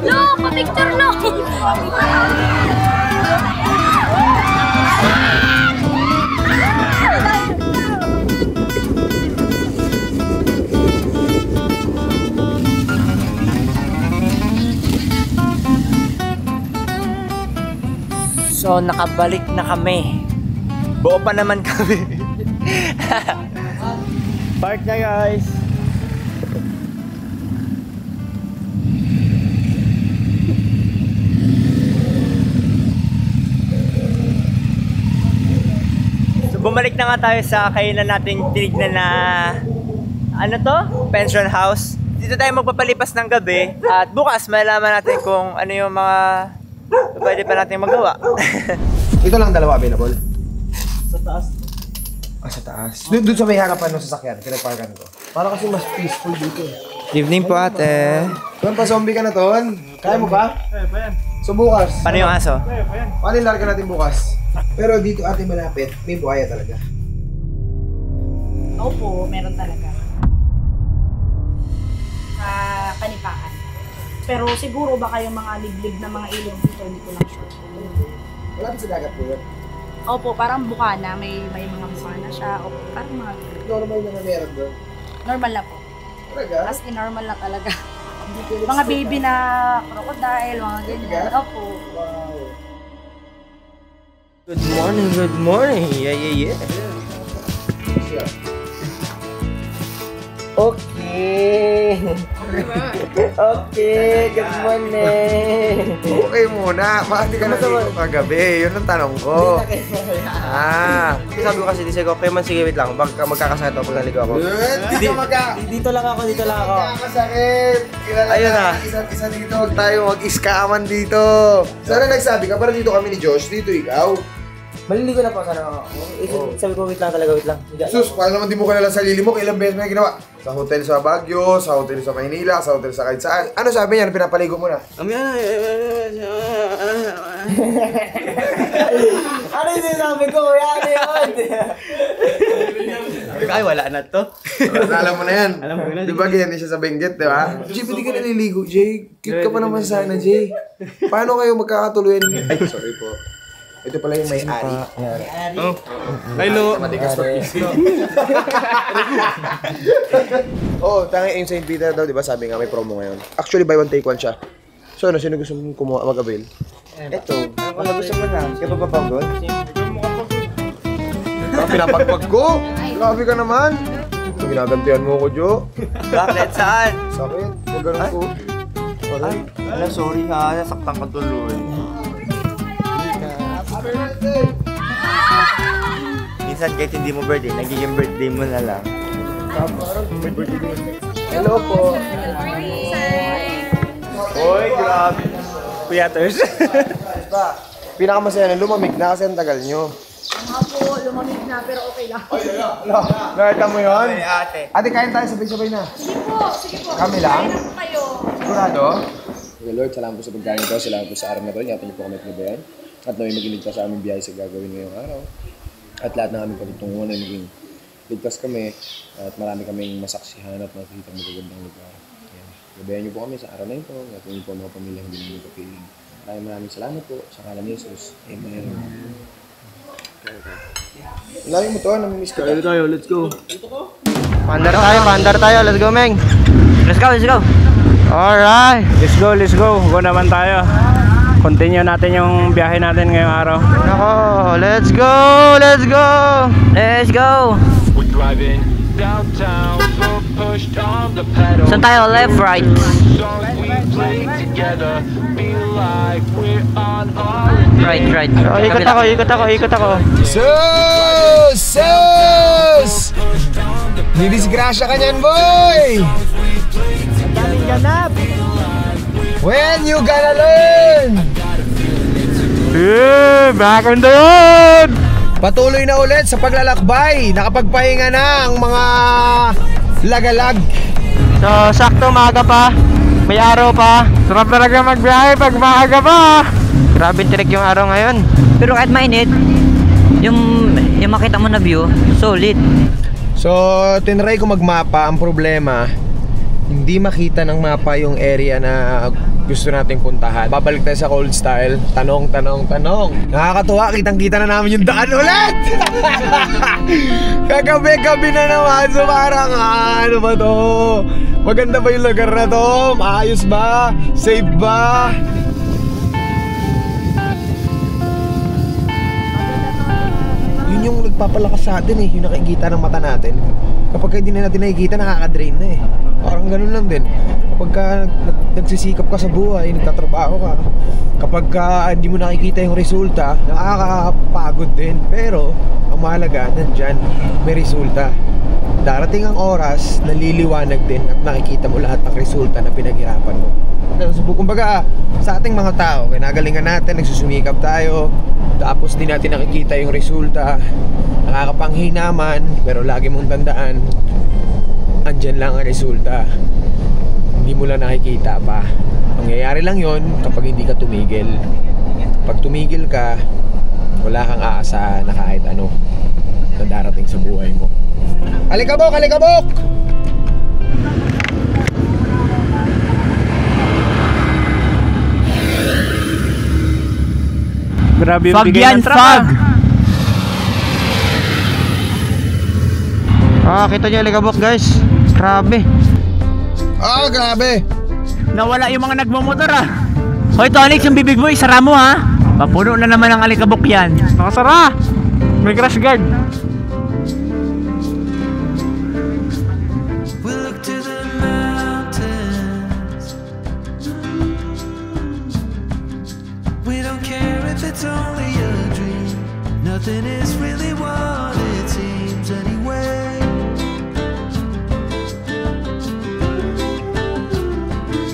No, pa-picture no! So, nakabalik na kami. Buo pa naman kami. Park na, guys. So bumalik na nga tayo sa kainan natin tinignan na ano to? Pension house. Dito tayo magpapalipas ng gabi at bukas malalaman natin kung ano yung mga pwede pa natin magawa. Ito lang dalawa available? Sa taas. Sa taas. Doon sa may harapan ng sasakyan, pinagparkan ko. Para kasi mas peaceful dito. Evening po ate. Ton, pa-zombie ka na ton. Kaya mo ba? Kaya pa yan. So bukas. Paano yung aso? Kaya pa yan. Paano larga natin bukas? Pero dito ate malapit, may buhaya talaga. Opo, meron talaga. Sa Kanipakan. Pero siguro baka yung mga liblib na mga ilog dito, hindi ko lang sure. Malapit sa dagat po yun? Opo, parang bukana. May mga bukana siya. Opo, parang mga... Normal na meron doon? Normal na po. Talaga? As in normal na talaga. Mga baby na crocodile, mga ganyan. Opo. Wow. Good morning, good morning. Yeah. Okay. Okay, good morning. Okay muna. Bakit di ka naligo kagabi? Yun ang tanong ko. Sabi ko kasi di siya okay man, sige wait lang. Magkakasakit ako pag naligo ako. Dito lang ako. Magkakasakit. Ayun na. Isa dito. Huwag tayo mag-iskaaman dito. Sana nagsabi ka, para dito kami ni Josh. Dito ikaw. Maliligo na po sana ako. Sabi ko wait lang talaga, wait lang. Sus, paano naman di mo kilala sarili mo? Kailang beses mo yung ginawa? Sa hotel sa Baguio, sa hotel sa Maynila, sa hotel sa kahit saan. Ano sabi niya? Pinapaligo mo na? Ano yung sinasabi ko? Ano yun? Ay, wala na to. Alam mo na yan. Alam mo na. Di ba ganyan siya sa Benguet, di ba? Jay, pwede ka naliligo, Jay. Cute ka pa naman sana, Jay. Paano kayo magkakatuluyan? Ay, sorry po. Ito pala yung may-ari. Oh. Hello. Matigas mag-isip. Oo, tangi yung St. Peter daw, di ba? Sabi nga may promo ngayon. Actually, buy one take one siya. So ano, sino gusto mong kumuha mag-avail? Ito. Ano gusto mo na? Kaya papapagod? Pinapagpag ko? Grabe ka naman. Ginagantihan mo ko, Jo. Bakit? Saan? Sakit. Huwag ganun ko. Ay, sorry ha. Nasaktan ka tuloy. Minsan kahit hindi mo birthday, nagiging birthday mo na lang. Hello po. Oy, grabe. Kuyaters. Pinakamasaya na lumamig na kasi ang tagal nyo. Mga po, lumamig na pero okay lang. Nakita mo yun? Ate. Ate, kain tayo sabay-sabay na. Sige po. Kami lang? Kain na po kayo. Sigurado? Okay, Lord, salamat po sa pagkain ito. Salamat po sa araw na ito. Ingatan niyo po kami at nabayan. At naway maging ligtas sa aming biyahe sa gagawin ngayong araw. At lahat ng aming patutunguhan ay maging ligtas kami. At marami kaming masaksihan at makikita magagandang lugar. Gabayan niyo po kami sa araw na ito. At yun po mga pamilya hindi namin kapiling. Maraming salamat po sa ngalan ni Jesus. Amen. Lagi mo to, namimiss ka. Let's go. Pandar tayo. Let's go, Meng. Let's go. Alright. Let's go. Go naman tayo. Continue natin yung biyahe natin ngayong araw. Nako, let's go. We're driving downtown, foot pushed on the pedal. Saan tayo? Left, right? Songs we play together, feel like we're on our Right. So, ikot ako. Sus! Didisgrasya ka niyan, boy! Ang daming ganap. When you gonna learn? Back on the road! Patuloy na ulit sa paglalakbay. Nakapagpahinga na ang mga lagalag. So, sakto maaga pa. May araw pa. Sarap talaga magbiyahe pag maaga pa. Grabe tirik yung araw ngayon. Pero kahit mainit, yung makita mo na view, solid. So, tinry ko magmapa. Ang problema, hindi makita ng mapa yung area na gusto nating puntahan. Babalik tayo sa old style. Tanong. Nakakatuwa, kitang-kita na namin yung daan ulit! Kagabi-gabi na naman. So parang, ano ba to? Maganda ba yung lugar na to? Maayos ba? Safe ba? Yun yung nagpapalakas sa atin eh. Yung nakikita ng mata natin. Kapag hindi na natin nakikita, nakaka-drain na eh. Parang ganun lang din. Kapag nagsisikap ka sa buhay, nagtatrabaho ka, kapag hindi mo nakikita yung resulta, nakakapagod din. Pero ang ang mahalaga, nandyan, may resulta. Darating ang oras, naliliwanag din at nakikita mo lahat ng resulta na pinaghirapan mo. Kumbaga, sa ating mga tao, kinagalingan natin, nagsusumikap tayo, tapos di natin nakikita yung resulta. Nakakapanghi naman, pero lagi mong tandaan, andyan lang ang resulta. Hindi mo lang nakikita pa. Mangyayari lang yon kapag hindi ka tumigil. Pag tumigil ka, wala kang aasahan na kahit ano na darating sa buhay mo. Alikabok! Alikabok! Grabe yung Fog bigay yan, ng truck, fog! Kita nyo Alikabok guys. Grabe. Grabe. Nawala yung mga nagmamotor ah. Hoy Tonix, yung bibig mo isara mo ha. Papuno na naman ang alikabok yan. Nakasara! May crash guard. We don't care if it's only a dream. Nothing is really what it seems anyway.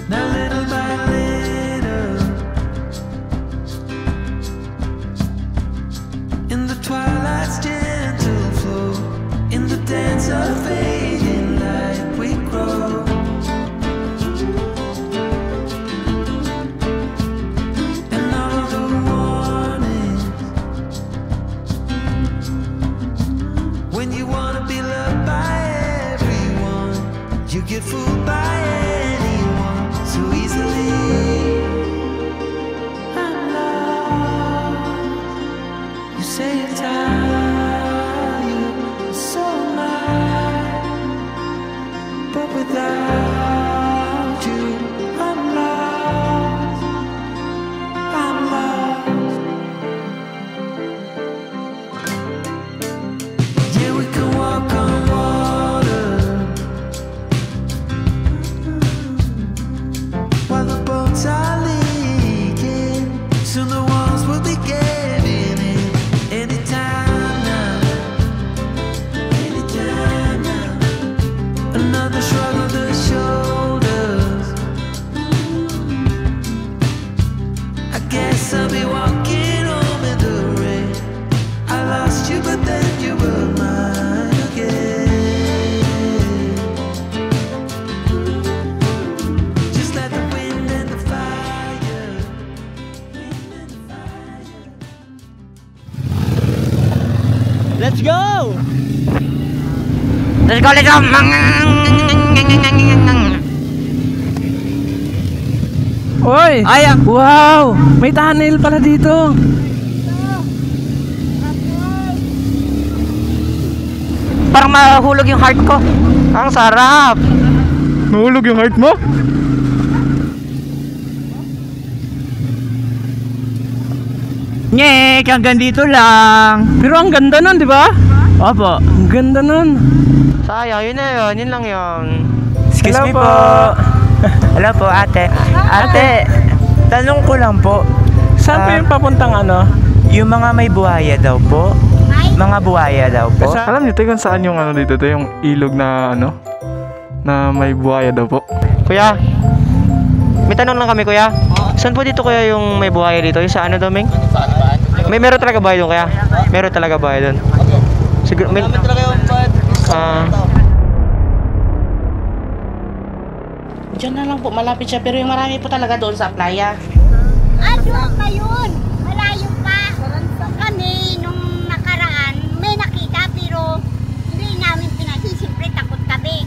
Now little by little, in the twilight's gentle flow, in the dance of fading light we grow. You get fooled by anyone so easily. I'm lost. You say you're tired, so am I. But without you, I'm lost. I'm lost. Yeah, we can walk on water. Are leaking, soon the walls will be giving in. Anytime now, anytime now. Another shrug of the shoulders. I guess I'll be walking home in the rain. I lost you, but then you were mine again. Let's go! Let's go, let's go! Oy! Ayan! Wow! May tunnel pala dito! Parang mahulog yung heart ko. Ang sarap! Mahulog yung heart mo? Nyek! Hanggang dito lang! Pero ang ganda nun, di ba? Opo. Ang ganda nun. Sayang, yun na yun. Yun lang yun. Excuse me po. Hello po, ate. Ate, tanong ko lang po. Saan pa yung papuntang ano? Yung mga may buhaya daw po. Mga buhaya daw po. Alam niyo, tayo saan yung ano dito? Ito yung ilog na ano? Na may buhaya daw po. Kuya, may tanong lang kami kuya. Saan po dito kuya yung may buhaya dito? Yung sa ano daw, Ming? Meron talaga ba doon kaya? Meron talaga ba doon? Siguro, Diyan na lang po, malapit siya. Pero yung marami po talaga doon sa playa. Doon pa yun. Malayo pa. Kami, nung nakaraan, may nakita pero hindi namin pinagsin. Siyempre, takot kami.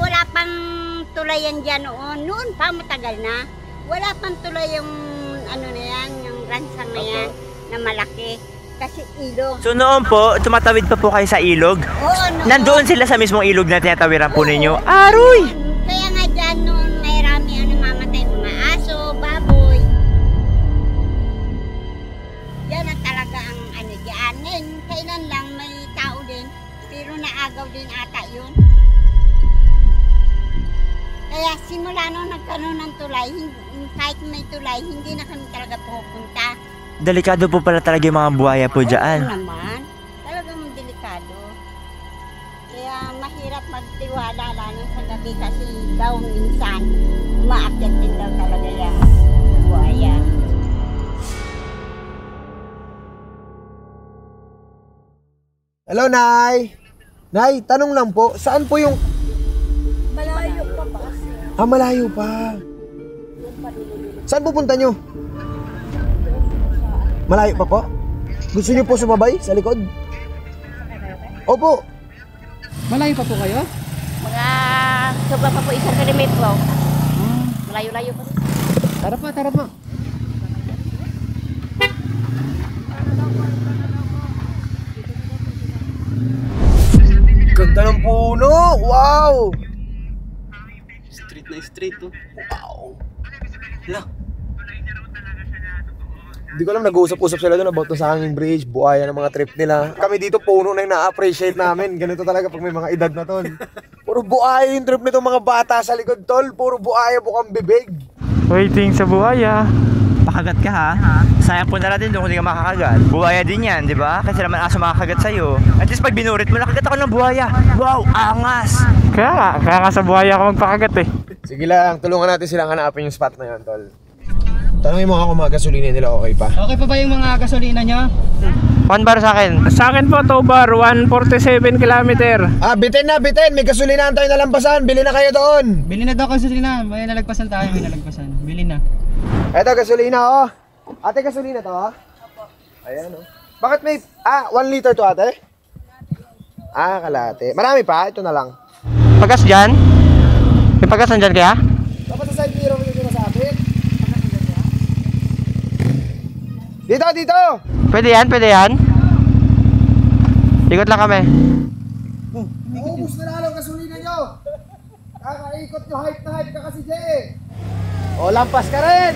Wala pang tulayan dyan noon. Noon pa, matagal na. Wala pang tulay yung ano na yan, yung ransang na yan, na malaki. Kasi ilog. So noon po, tumatawid pa po kayo sa ilog? Oo, noon. Nandoon sila sa mismong ilog na tinatawiran po ninyo? Aroy! Kaya nga dyan noon, may rami mamatay, mga aso, baboy. Yan ang talaga ang ano dyan. Ngayon, kailan lang may tao din, pero naagaw din ata yun. Kaya simula nung nagkaroon ng tulay, kahit may tulay, hindi na kami talaga pupunta. Delikado po pala talaga yung mga buhaya po dyan. Oo naman. mahirap magtiwala lalo sa gabi kasi daw minsan umaakyat din daw talaga yung buhaya. Hello, Nay! Nay, tanong lang po, saan po yung... Malayo pa pa. Ah, malayo pa. Saan pupunta nyo? Malayo pa po? Gusto nyo po sumabay sa likod? Opo. Malayo pa po kayo? Mga sobra pa po 1 kilometro. Malayo-layo pa. Tara pa, tara pa. Ganda ng puno! Wow! Street na street, oh. Wow! Hala. Hindi ko alam, nag-uusap-usap sila doon about sa hanging bridge, buhaya ng mga trip nila. Kami dito, puno na yung na-appreciate namin. Ganito talaga pag may mga edad na tol. Puro buhaya yung trip nito mga bata sa likod tol. Puro buhaya, bukang bibig. Waiting sa buhaya. Pakagat ka ha? Sayang po na natin doon kung hindi ka makakagat. Buhaya din yan, di ba? Kasi naman aso makakagat sa'yo. At least pag binurit mo, nakagat ako ng buhaya. Wow, angas! Kaya nga sa buhaya ako magpakagat eh. Sige lang, tulungan natin silang hanapin yung spot na yan tol. Tanungin mo ako mga gasolina nila, okay pa? Okay pa ba yung mga gasolina nyo? 1 bar sa akin. Sa akin po, 2 bar, 147 kilometer. Ah, bitin na, bitin! May gasolinahan tayo nalampasan, bili na kayo doon! Bili na daw gasolina. May nalagpasan tayo, may nalagpasan. Bili na. Eto, gasolina oh! Ate, gasolina to oh? Ayan oh. Bakit may, 1 liter to ate? Ah, kalate. Marami pa, ito na lang. Pagas dyan? May pagas nandyan kaya? Dapat sa side mirror nyo na sa atin. Dito, dito! Pwede yan, pwede yan. Ikot lang kami. Naubos na lalo gasolina nyo! Kakaikot nyo, hype na hype ka kasi Jay! O, lampas ka rin!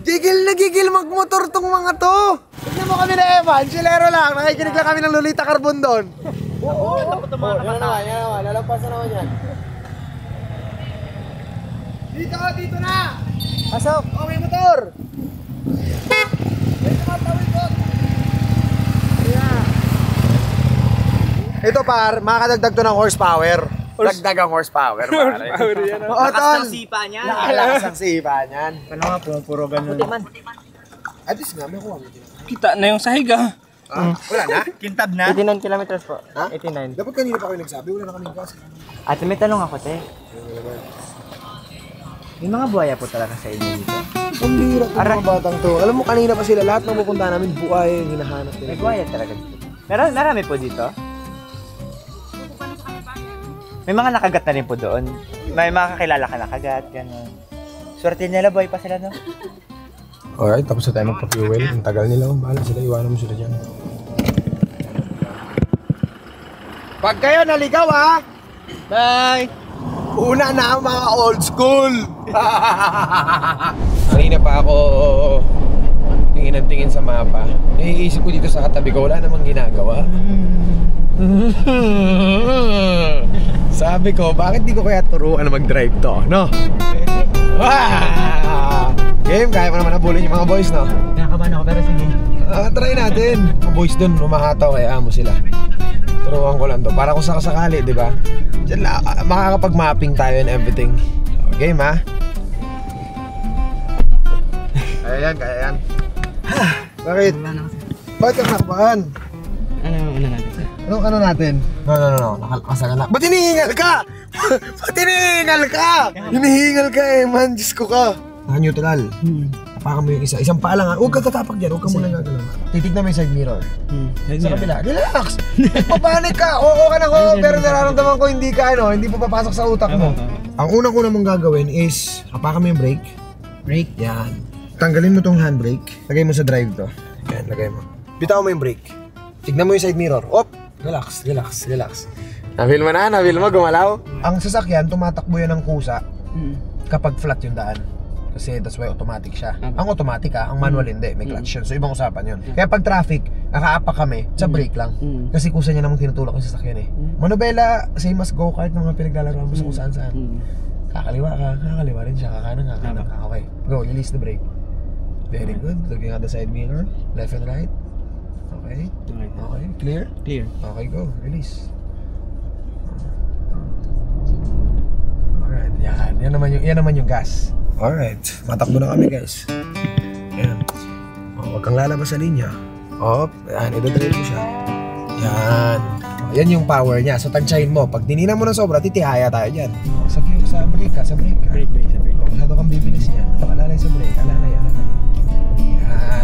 Gigil na gigil magmotor tong mga to! Tignan mo kami na Evan, chilero lang, nakikinig lang kami ng Lolita Carbon doon. Oo! Yan naman, lalampas na naman yan. Dito na! Pasok! Oh, may motor! Ito par, makakadagdag to ng horsepower. Dagdag ang horsepower. Horsepower yan. Lakas ng sipa niyan. Lakas ang sipa niyan. Ano nga po, puro ganun. At least nga, may kuha mo. Kita na yung sahig ah. Wala na? Kintab na? 89 kilometers po. Ha? 89. Dapat kanina pa kayo nagsabi, wala na kaming gas. Ate, may tanong ako, te. May mga buhaya po talaga sa inyo dito. Ang bira itong mga batang to. Alam mo, kanina pa sila, lahat ng pupunta namin, buhay yung hinahanap nila. May buhaya talaga dito. Marami po dito? May mga nakagat na rin po doon. May mga kakilala ka nakagat, gano'n. Swerte nila, buhay pa sila, no? Alright, tapos na tayo magpa-fuel. Ang tagal nila, bahala sila, iwanan mo sila dyan. Pag kayo naligaw ha! Bye! Una na ang mga old school! Kanina pa ako tingin sa mapa. Naiisip ko dito sa katabi ko, wala namang ginagawa. Sabi ko, bakit di ko kaya turuan na mag-drive to, no? Game, kaya mo naman nabulin yung mga boys, no? Kinakabahan ako, pero sige. Try natin. Mga boys dun, lumahataw, kaya amo sila. Turuan ko lang to, para kung sakasakali, di ba? Diyan makakapag-mapping tayo and everything. Game, ha? Kaya yan, kaya yan. Bakit? Bakit ka nakabahan? Ano natin sir? Ano natin? No. Nakalakasan na. Ba't hinihingal ka? Ba't hinihingal ka? Hinihingal ka eh, man. Diyos ko ka. Neutral. Tapakan mo yung isa. Isang paa lang ha. Huwag ka tatapak dyan. Huwag ka muna gagalaw. Titignan mo yung side mirror. Sa kabila. Relax. Papanik ka. Oo ka na ko. Pero nararamdaman ko hindi ka hindi pa papasok sa utak mo. Ang unang-una mong gagawin is tapakan mo yung brake. Brake? Yan. Tanggalin mo tong handbrake. Lagay mo sa drive to. Yan, lagay mo. Bitaw mo yung brake. Tignan mo yung side mirror. Op! Relax. Nafeel mo na? Nafeel mo? Gumalaw? Ang sasakyan, tumatakbo yan ng kusa kapag flat yung daan. Kasi that's why automatic siya. Ang automatic ang manual hindi. May clutch yun. So ibang usapan yun. Kaya pag traffic, nakaapak kami, sa brake lang. Kasi kusa niya namang tinutulak yung sasakyan eh. Manobela, same as go-kart ng mga pinaglalaroan mo sa kung saan. Kakaliwa ka, kakaliwa rin siya. Kakanan ka. Okay, go, release the brake. Very good. Looking at the side mirror, left and right. Okay, clear? Clear. Okay, go. Release. Alright, yan. Yan naman yung gas. Alright, matakbo na kami guys. Yan. Huwag kang lalabas sa linya. Yan, idodrive mo siya. Yan. Yan yung power niya. So, tansyahin mo. Pag dininan mo ng sobra, titihaya tayo dyan. Sa brake ka. Brake. Masyado kang bibilis niya. Alalay sa brake. Alalay. Yan.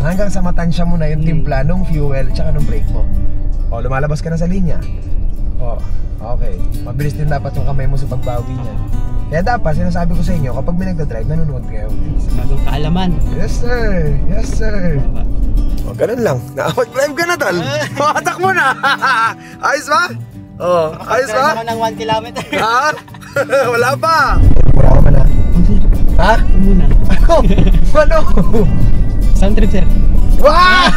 Hanggang sa matansya mo na yung timpla nung fuel tsaka nung brake mo. Lumalabas ka na sa linya. Okay. Mabilis din dapat yung kamay mo sa pagbawi niya. Kaya dapat, sinasabi ko sa inyo, kapag may nagdadrive, nanonood kayo. Bagong kaalaman. Yes, sir. Ganun lang. Nakapag-drive ka na, tol. Matak mo na. Ayos ba? Ayos ba? Nakapag-drive ako ng 1 kilometer. Ha? Wala pa. Mura ka man, ha? Muna. Ano? Sound trip, sir. Wow!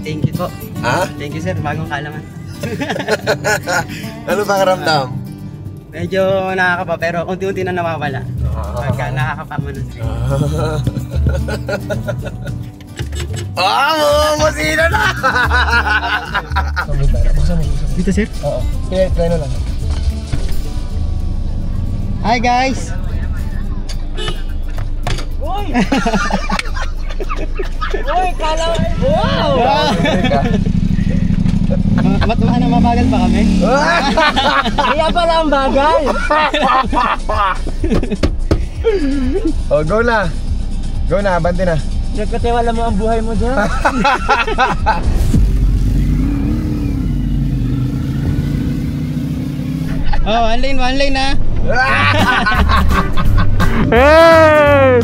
Thank you po. Ha? Thank you, sir. Bagong kaalaman. Ano pakiramdam? Medyo nakakapa pero unti-unti na nawawala. Pagka nakakapa mo na. Masina na! Dito, sir? Oo. Try na lang. Hi, guys! Uy! Uy, kala! Wow! Mabagal pa kami? Kaya pala ang bagal! Go na, abante na. Nagkatiwala mo ang buhay mo dyan? One lane na. Hey!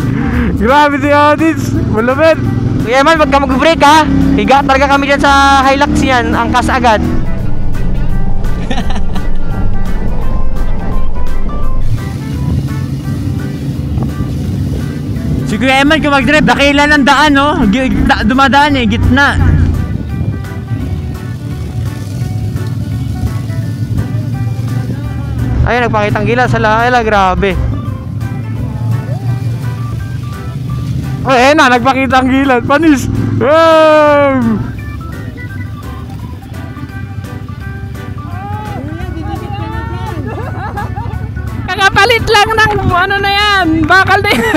Grabe si Adits! Malapit! Kuya Eman, wag ka mag-break ha! Higa talaga kami dyan sa Hilux yan, angkas agad. Si Kuya Eman, kung mag-drive, dakila ng daan no? Dumadaan eh, gitna. Ayun, nagpakitang gila sa Laila, grabe. Ay, na, nagpakita ang gilid. Panis! Kakapalit lang ng ano na yan, bakal na yan.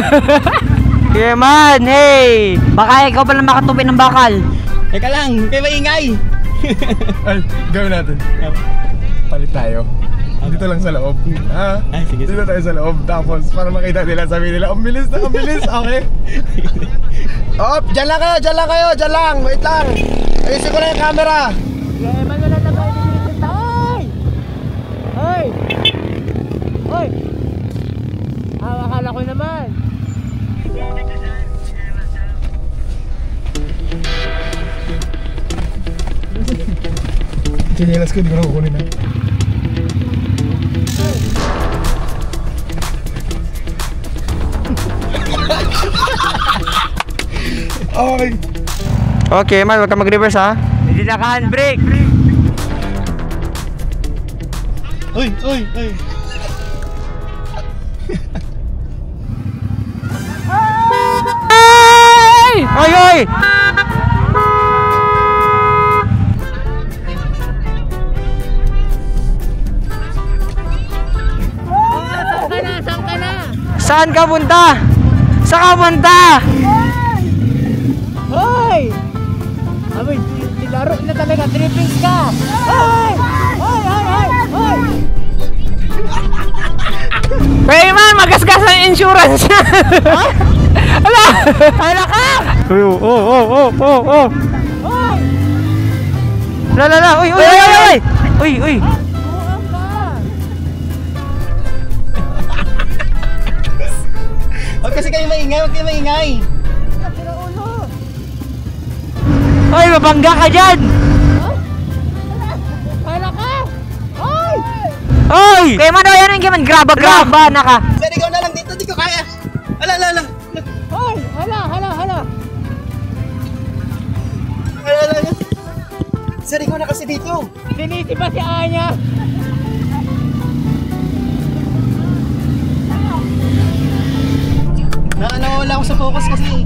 Yeah man, hey! Baka ikaw pala makatupi ng bakal. Teka lang, kayo maingay. Ay, gawin natin. Palit tayo. Dito lang sa loob. Ha? Dito tayo sa loob. Tapos, para makita nila, sabi nila, ang bilis. Okay? Dyan lang kayo. Wait lang. Ayusin ko na yung camera. Hoy! Akala ko naman. Chinelas ko, hindi ko na kukunin na. Okay, man, wag ka mag-reverse ha. Hindi naka-handbrake. Uy! Ay! Saan ka punta? Hoy! Abay, nilaro na talaga, trippings ka! Hoy! Hey man, magasgas ang insurance! Hala ka! Oh! La! Uy! Huwag kasi kayo maingay. Hoy, mabangga ka dyan! Hala ka! Hoy! Kaya man, yan yung graba na ka. Sir, ikaw na lang dito, di ko kaya. Hala. Hoy! Hala! Sir, ikaw na kasi dito. Sinisi pa si Anya! Wala ako sa focus kasi.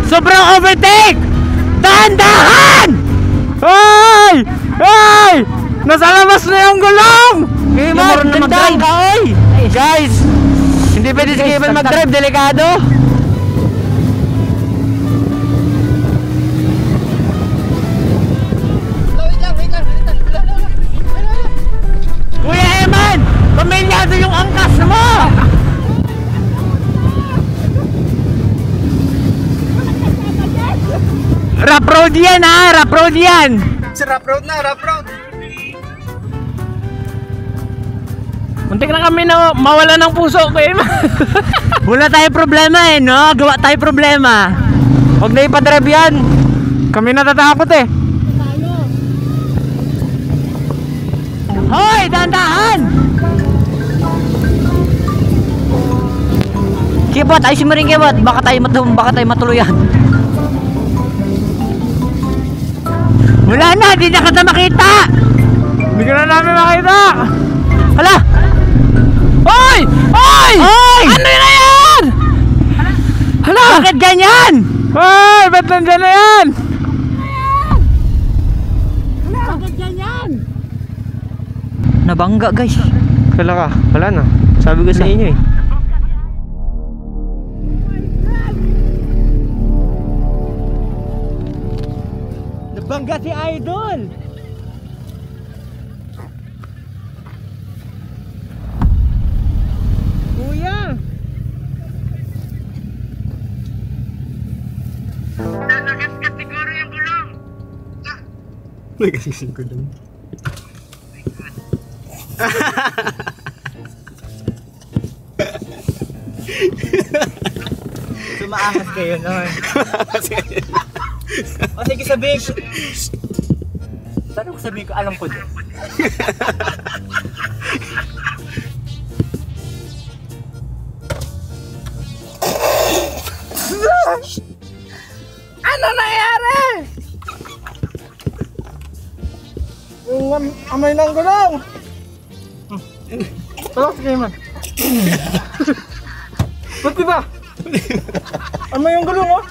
Sobrang overtake! Dahan-dahan! Ay! Ay! Nasa labas na yung gulong! Kevin, tandaan ka, oy! Guys! Hindi pwede si Kevin mag-drive, delikado! Kuya Eman! Pamilyado yung angkas mo! Rap road yan ha! Rap road yan! Rap road na, rap road! Muntik na kami na mawala ng puso ko eh. Wala tayong problema eh, no? Gawa tayo problema. Huwag na ipadrive yan. Kami natatakot eh. Hoy! Dahan-dahan! Kibot, ayusin mo rin Kibot. Baka tayo matuluyan. Wala na, di na kita makita. Hindi ka na namin makita. Hala! Hoy! Hoy! Hoy! Ano na yan? Hala! Bakit ganyan? Hoy! Ba't nandyan na yan? Hala! Bakit ganyan? Nabangga guys. Wala ka. Wala na. Sabi ko sa inyo eh. Nabangga si Idol. Kuya. Nanagaskat siguro yung gulong. Nagasising ko lang. Sumaangas kayo nun. O sige sabihin ko. Paano ko sabihin ko? Alam ko din. Ano nangyari? Yung amay ng gulong. Tawag sige man. Ba't diba? Amay yung gulong oh.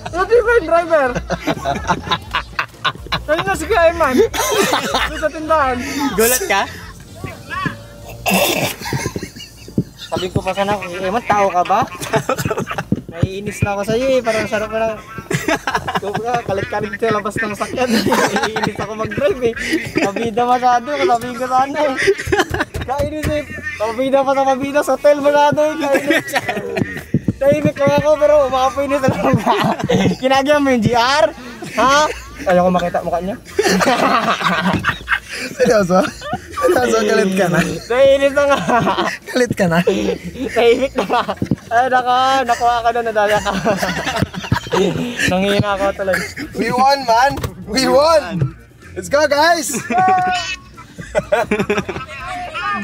Ba't diba yung driver? Kaya na sige man. Doon sa tindahan. Gulat ka? Sabi ko pa sana, Eman, tao ka ba? Naiinis na ako sa'yo eh, parang sarap na lang. Kumbaga, kalit-kalit sa labas ng sakyan. Naiinis ako mag-drive eh. Mabida masyado, sabihin ko sana eh. Kainis eh. Mabida pa sa mabida sa hotel masyado eh. Kainis. Tahimik lang ako pero makapinis na lang. Kinagyan mo yung GR? Ha? Ayaw ko makita mukha niya. Seryoso? Seryoso, galit ka na? Naiinis na nga. Galit ka na? Tahimik na nga. Ay, nakuha ka na, nadala ka. Nanghina ako tuloy. We won, man! We won! Let's go, guys!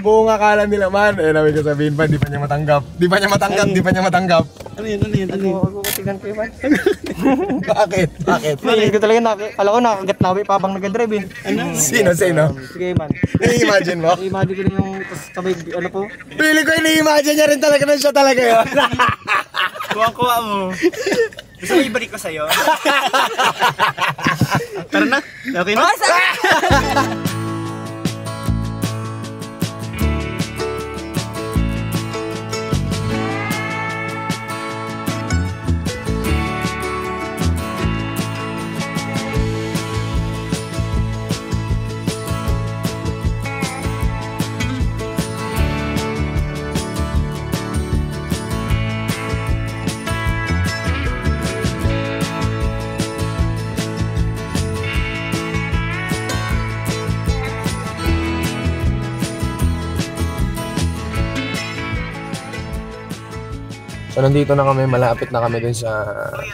Buong akala nila man, eh namin ko sabihin pa, di pa niya matanggap. Di pa niya matanggap. Ano yan? Huwag ko tignan ko yun. Bakit? Hindi ko talaga, kala ko nakagat nawi pa habang nag-drive eh. Ano? Sino? Sige man. I-imagine mo? I-imagine ko na yung sabay, ano po? Pili ko ini-imagine niya rin talaga na siya talaga yun. Kuha mo. Gusto mo ibalik ko sa'yo? Tara na. Okay na? So nandito na kami, malapit na kami dun sa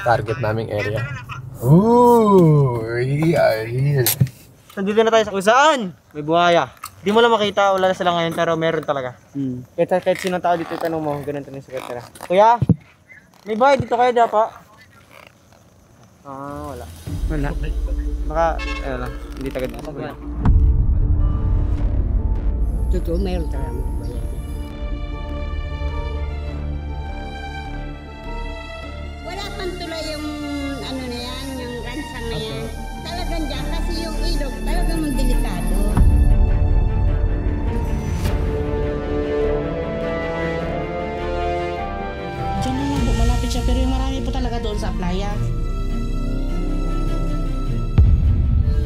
target naming area. Ooh, we are here. Nandito na tayo sa kung saan? May buhaya. Di mo lang makita, wala na sila ngayon pero meron talaga. Kahit sinong tao dito tanong mo, ganun tanong sa katera. Kuya, may buhay dito kayo dapat? Wala. Baka, lang, hindi tagad dito. Totoo, mayroon talaga mga bayan. Wala pang tulay talaga doon sa playa.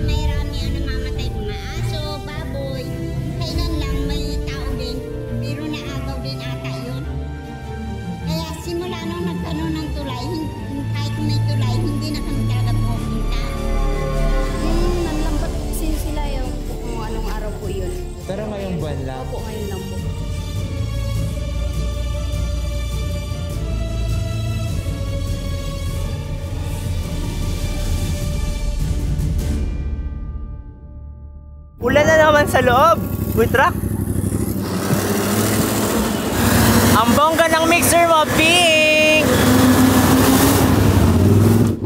Marami ang namamatay mga aso, baboy. Kailan lang may tao din, pero naagaw din ata yun. Kaya simula nung nagkaroon ng tulay, kahit may tulay, hindi na kami talaga pupunta. Nanlambat kasi sila yung kung anong araw po yun. Pero ngayong buwan lang? Opo, ngayon lang po. Ulan na naman sa loob. Uy, truck. Ang bongga ng mixer mo, Pink!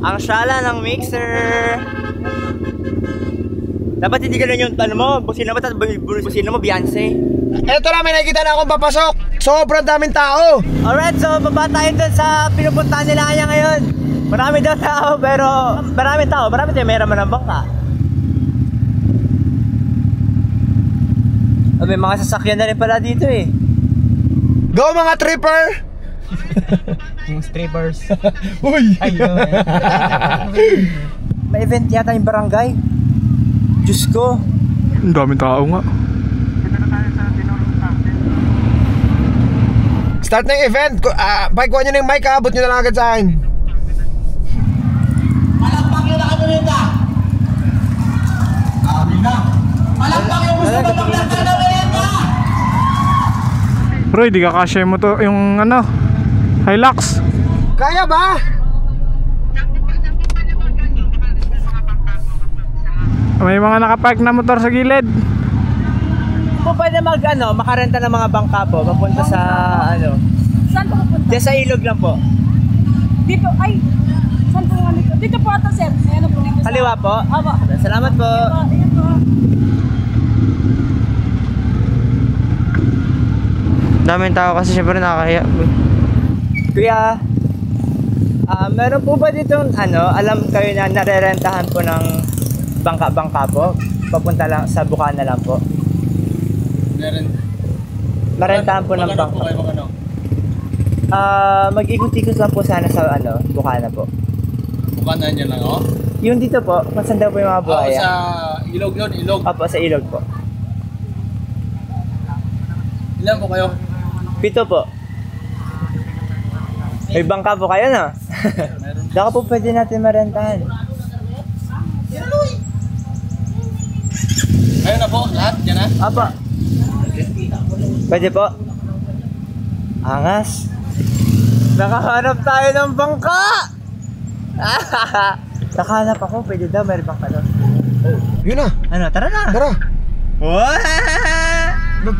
Ang syala ng mixer. Dapat hindi ganun yung mo. Busina mo, Beyonce. Eto na, may nakikita na akong papasok. Sobrang daming tao. Alright, so baba tayo dun sa pinupuntahan nila kaya ngayon. Marami daw tao, pero maraming tao. Marami tayo, may raman ng bangka. May mga sasakyan na rin pala dito eh. Go mga tripper! Yung strippers. Uy! May event yata yung barangay. Diyos ko. Ang daming tao nga. Start na yung event. Pakikuha nyo na yung mic, abot nyo na lang agad sa akin. Malakpak yun na kami nita. Amin na. Malakpak yung gusto mo maglakad na merienda. Roy, di ka kasya mo to yung ano, Hilux. Kaya ba? May mga nakapark na motor sa gilid. Po pwede makarenta ng mga bangka po, papunta sa ano. Saan po pupunta? Diyan sa ilog lang po. Dito, ay, saan po nga dito? Dito po ata, sir. Ayan po dito. Kaliwa po? Aba. Salamat po. Ayan po. Daming tao kasi syempre nakakahiya. Kuya, meron po ba ditong alam kayo na narerentahan po ng bangka-bangka po? Papunta lang sa Bukana lang po. Marentahan po ng bangka. Mag-ikot-ikot lang po sana sa Bukana po. Bukana niya lang, oh? Yung dito po, kung saan daw po yung mga buhaya. Sa ilog yun, ilog. Opo, sa ilog po. Ilan po kayo? 7 po. May bangka po kayo, no? Baka po pwede natin marentahan. Kayo na po, lahat? Yan na? Opo. Pwede po. Angas. Nakahanap tayo ng bangka! Nakahanap ako, pwede daw, may bangka daw. Yun na. Ano, tara na. Tara.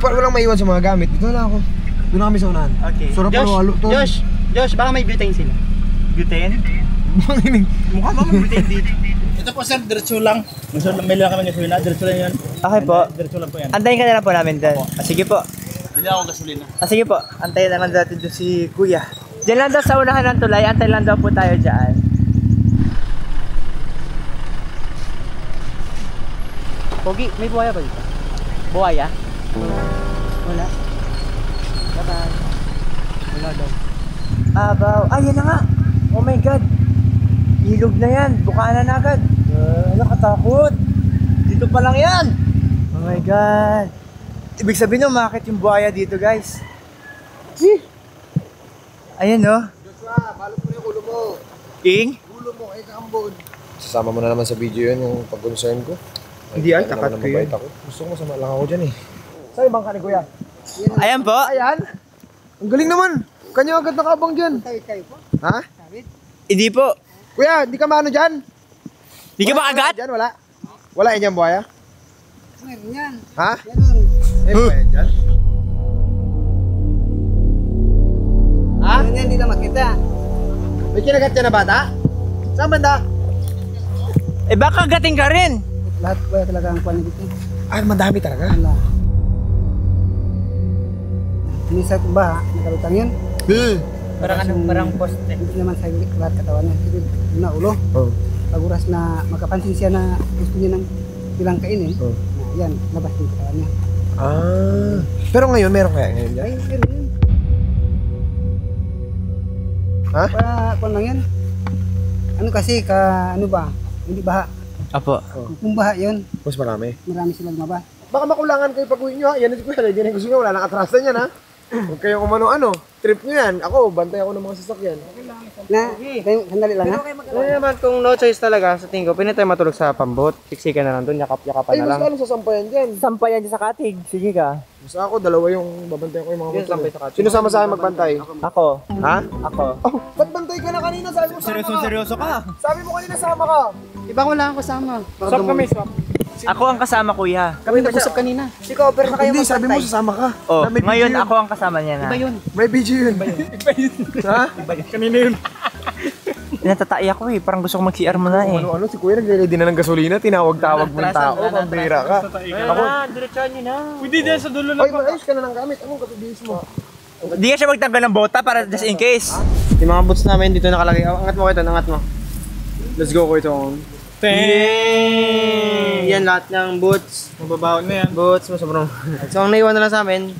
Walang maiwan sa mga gamit. Dito na ako. Doon na kami sa unahan. Okay. Sarap palo-halo to. Josh, baka may butane sila. Butane? Mukha mo may butane dito. Ito po sir, diretso lang. May lang kami gasolina, diretso lang yan. Okay po. Diretso lang po yan. Antayin ka na lang po namin doon. Sige po. Bili ako gasolina. Sige po. Antayin na lang natin doon si Kuya. Diyan lang daw sa unahan ng tulay. Antayin lang daw po tayo dyan. Pogi, may buhaya ba dito? Buhaya? Wala. Bye-bye. Wala daw. Abaw. Ay, yan na nga. Oh my God. Ilog na yan. Bukana na agad. Nakatakot. Dito pa lang yan. Oh my God. Ibig sabihin nyo, makakit yung buhaya dito, guys. Ayan, no? Joshua, balot mo yung ulo mo. King? Ulo mo kay Kambod. Sasama mo na naman sa video yun, yung pag-concern ko. Hindi ay, takat ko yun. Gusto ko masama lang ako dyan eh. Saan yung bangka ni Kuya? Ayan po. Ayan. Ang galing naman. Kanya agad nakabang dyan. Ha? Hindi po. Kuya, hindi ka maano dyan? Hindi ka makagat? Dyan, wala. Wala yan dyan, buhaya? Meron yan. Ha? May buhaya dyan? Ha? Meron yan, hindi na makita. May kinagat ka na bata? Saan banda? Eh baka gating ka rin. Lahat ba talaga ang kwan dito? Ah, madami talaga. Wala. Minsan ba, nakalutang yan? Parang poste. Hindi naman sa lahat katawan niya. Sige, na ulo. Oh. Pag oras na makapansin siya na gusto niya ng bilang kainin, yan, labas yung katawan niya. Ah. Pero ngayon, meron kaya ngayon dyan? Ay, meron yan. Ha? Para kung lang yan. Ano kasi, ano ba? Hindi baha. Apo. Kung baha yun, Mas marami. marami sila lumaba. Baka makulangan kayo pag uwi nyo ha. Yan ang kuya. Yan ang gusto nyo. Wala nang atrasan yan ha. Huwag kayong umano-ano. Trip nyo yan. Ako, bantay ako ng mga sasakyan. Sandali lang ha. Ano naman kung no choice talaga sa tingin ko, pinatay matulog sa pambot. Siksikan na lang doon, yakap-yakapan Ay, na lang. mas anong sasampayan dyan? Sampayan dyan sa katig. Sige ka. Basta ako, dalawa yung babantayan ko yung mga Yun, motor. sampay sa katig. Sino sama sa akin magbantay? Ako. Ha? Ako. Oh, ba't bantay ka na kanina? Sabi mo sama ka. Seryoso ka. Sabi mo kanina sama ka. Iba ko lang kasama. Swap kami, swap. Ako ang kasama, kuya. Kami nag-usap kanina. Si Cooper na kayo Hindi, sabi mo sasama ka. Oh, Na may ngayon video yun. ako ang kasama niya na. Iba yun. May video yun. Ha? Kanina yun. Natatay ako eh. Parang gusto ko mag-CR mo na eh. Ano, si kuya nagre-ready na ng gasolina. Tinawag-tawag mo ng tao. Pambira ka. Ako, diretsahan niyo na. Pwede din sa dulo Ay, maayos ka na ng gamit. Anong katubis mo? Di ka siya magtanggal ng bota para just in case. Yung mga boots namin dito nakalagay. Angat mo ito, angat mo. Let's go ko ito. Yan lahat ng boots. Mababaon na yan. Boots, sobrang. So ang naiwan na lang sa amin,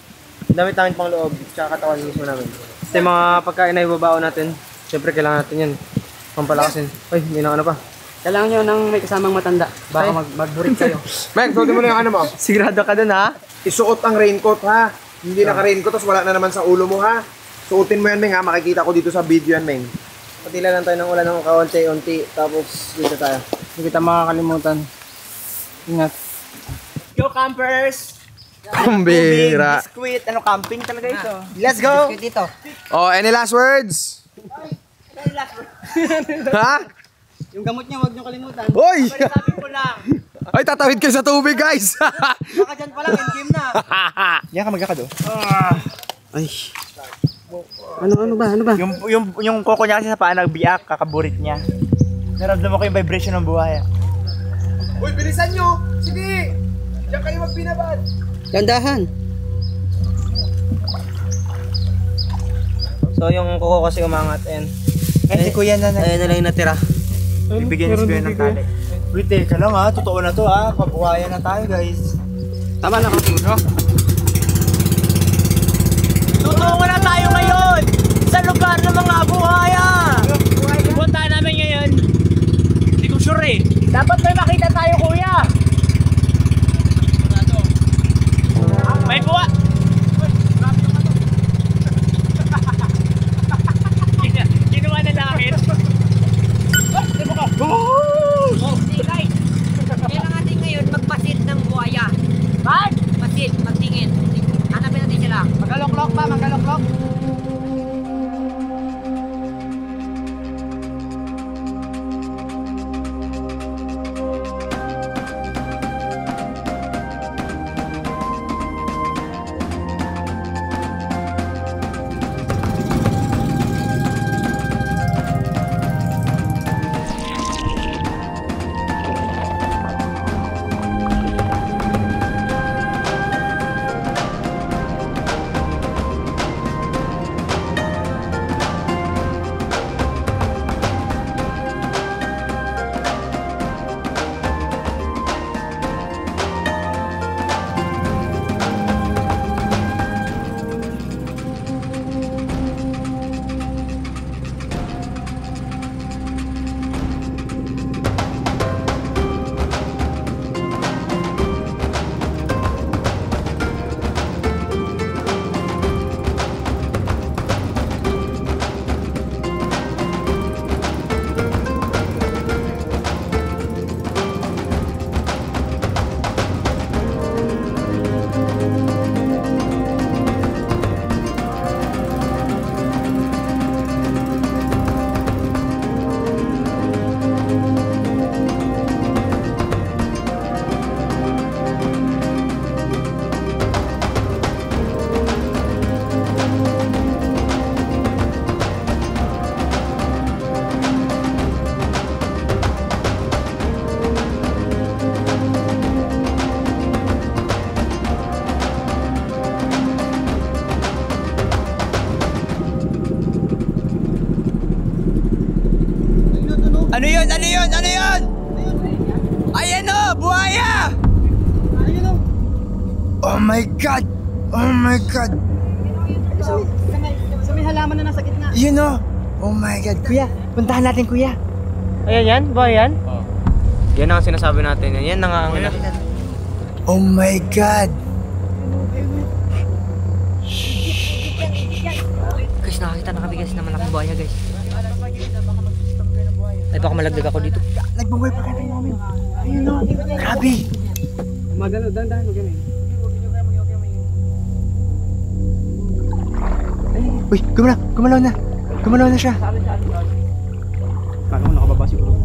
damit namin pang loob, tsaka katawan mismo namin. Kasi mga pagkain na ibabaon natin, siyempre kailangan natin yan. Pampalakasin. Ay, may nang ano pa. Kailangan nyo nang may kasamang matanda. Baka magburit kayo. Meg, suotin mo na yung ano mo. Sigurado ka dun ha? Isuot ang raincoat ha. Hindi naka-raincoat tapos wala na naman sa ulo mo ha. Suotin mo yan, Meng ha. Makikita ko dito sa video yan, Meng. Patila lang tayo ng ulan ng kaunti-unti, tapos dito tayo. Hindi kita makakalimutan. Ingat. Go campers! Kumbira. Biscuit, ano camping talaga ito? Let's go! Dito. Oh, any last words? Ha? Yung gamot niya, huwag niyo kalimutan. Hoy! Sabi ko lang. Ay, tatawid kayo sa tubig, guys! Baka dyan pa lang, in-game na. Yan ka magkakado. Ay. Ano ba? Yung koko niya kasi sa paa nagbiyak, kakaburit niya. Naramdaman ko yung vibration ng buhay. Uy, bilisan nyo! Sige! Diyan kayo magbinabad! Gandahan. So yung kuko kasi umangat and Si kuya na ayun na lang yung natira. Bibigyan niya si kuya ng tali. Wait, teka lang ha. Totoo na to ha. Pabuhayan na tayo guys. Tama na kasi. Tutungo na tayo ngayon sa lugar ng mga buhaya. Punta namin ngayon. Hindi ko sure eh. Dapat may makita tayo kuya. May buwa. Ginawa na namin. Kailangan natin ngayon magpasid ng buhaya. Pasid, magtingin. Hanapin natin sila. Magaloklok pa, magaloklok. Ano yun? Ano yun? Ano yun? Ayan o! Buhaya! Oh my God! Oh my God! Sa may halaman na nasa gitna. Yun o! Oh my God! Kuya, puntahan natin kuya. Ayan yan? Buhay yan? Yan ang sinasabi natin. Yan ang Oh my God! Guys, nakakita na kami guys na malaking buhaya guys. Ay, baka malagdag ako dito. Nagbungay pa kayo namin. Ayun o. Grabe! Magano, dahan-dahan, magano. Uy, gumalaw na. Gumalaw na siya. Paano nakababa siguro?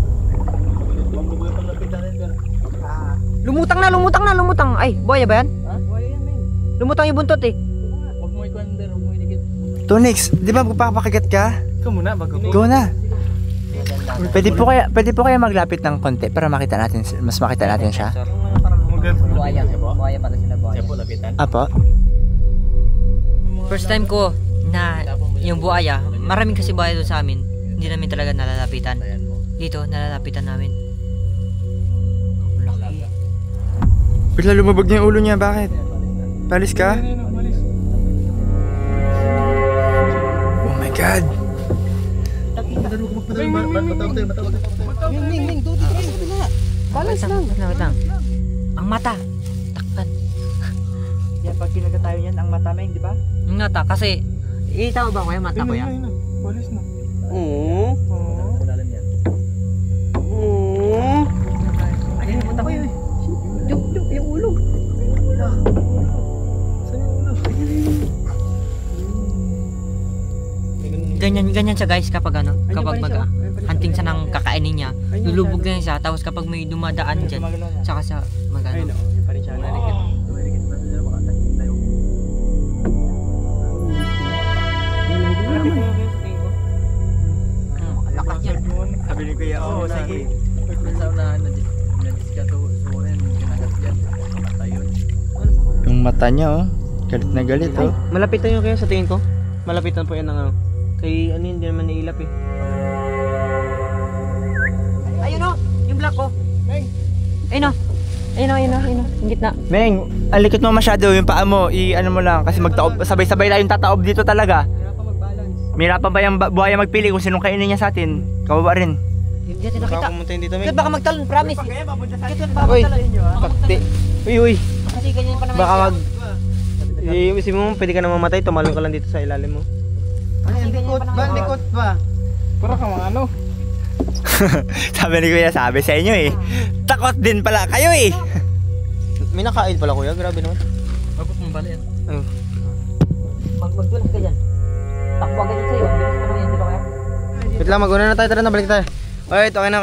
Lumutang. Ay, buhaya ba yan? Lumutang yung buntot eh. Huwag mo ikunder, huwag mo inikit. Tonix, di ba magpapakagat ka? Ikaw muna, bago. Go na. Pwede po kaya maglapit ng konti para makita natin, mas makita natin siya. Buhaya pala sila buhaya. Siya po, lapitan. Apo. First time ko na yung buhaya, maraming kasi buhaya doon sa amin. Hindi namin talaga nalalapitan. Dito, nalalapitan namin. Laki. Bigla lumabog niya yung ulo niya, bakit? Palis ka? Oh my God! Balance lang. Wait lang. Ang mata. Takpan. Yan, pag kinagat tayo yan, ang mata main, di ba? Yung mata, kasi itaw ba ko yung mata ko yan? Balis na. Oo. Ayun, yung mata ko yun. Yung ulo. Ganyan siya guys kapag kapag hunting siya ng kakainin niya, lulubog na siya, tapos kapag may dumadaan dyan, tsaka siya Ayun o, yung pa rin siya. lakas niya. Sabi ni Kuya, oo, sige. Sa unahan na ka to, surin, kinagat yan. Mata yun. Yung mata niya, oh. Galit na galit, oh. Malapitan yun kaya sa tingin ko. Malapitan po yan ng kay hindi naman nailap eh. Ayun o, yung black ko. Ayun o. Yung gitna. Meng, alikot mo masyado yung paa mo. I-ano mo lang kasi magtaob, sabay-sabay lang yung tataob dito talaga. Mirapan ba yung buhaya magpili kung sinong kainin niya sa atin? Kababa rin. Hindi natin nakita. Baka pumunta dito, Meng. Baka magtalon, promise. Uy, pakti. Uy. Kasi ganyan pa naman Baka siya. Isipin mo, pwede ka na mamatay, tumalon ka lang dito sa ilalim mo. Likot ba? Para kang ano? Sabi ni Kuya, sabi sa inyo eh. Takot din pala kayo eh. May nakain pala Kuya, grabe naman. Bakit mong bali yan? Magtulas ka dyan. Takbo agad dyan sa'yo. Bilis ka naman yan, di ba kaya? Wait lang, mag-una na tayo, tara na, balik tayo. Alright, okay na.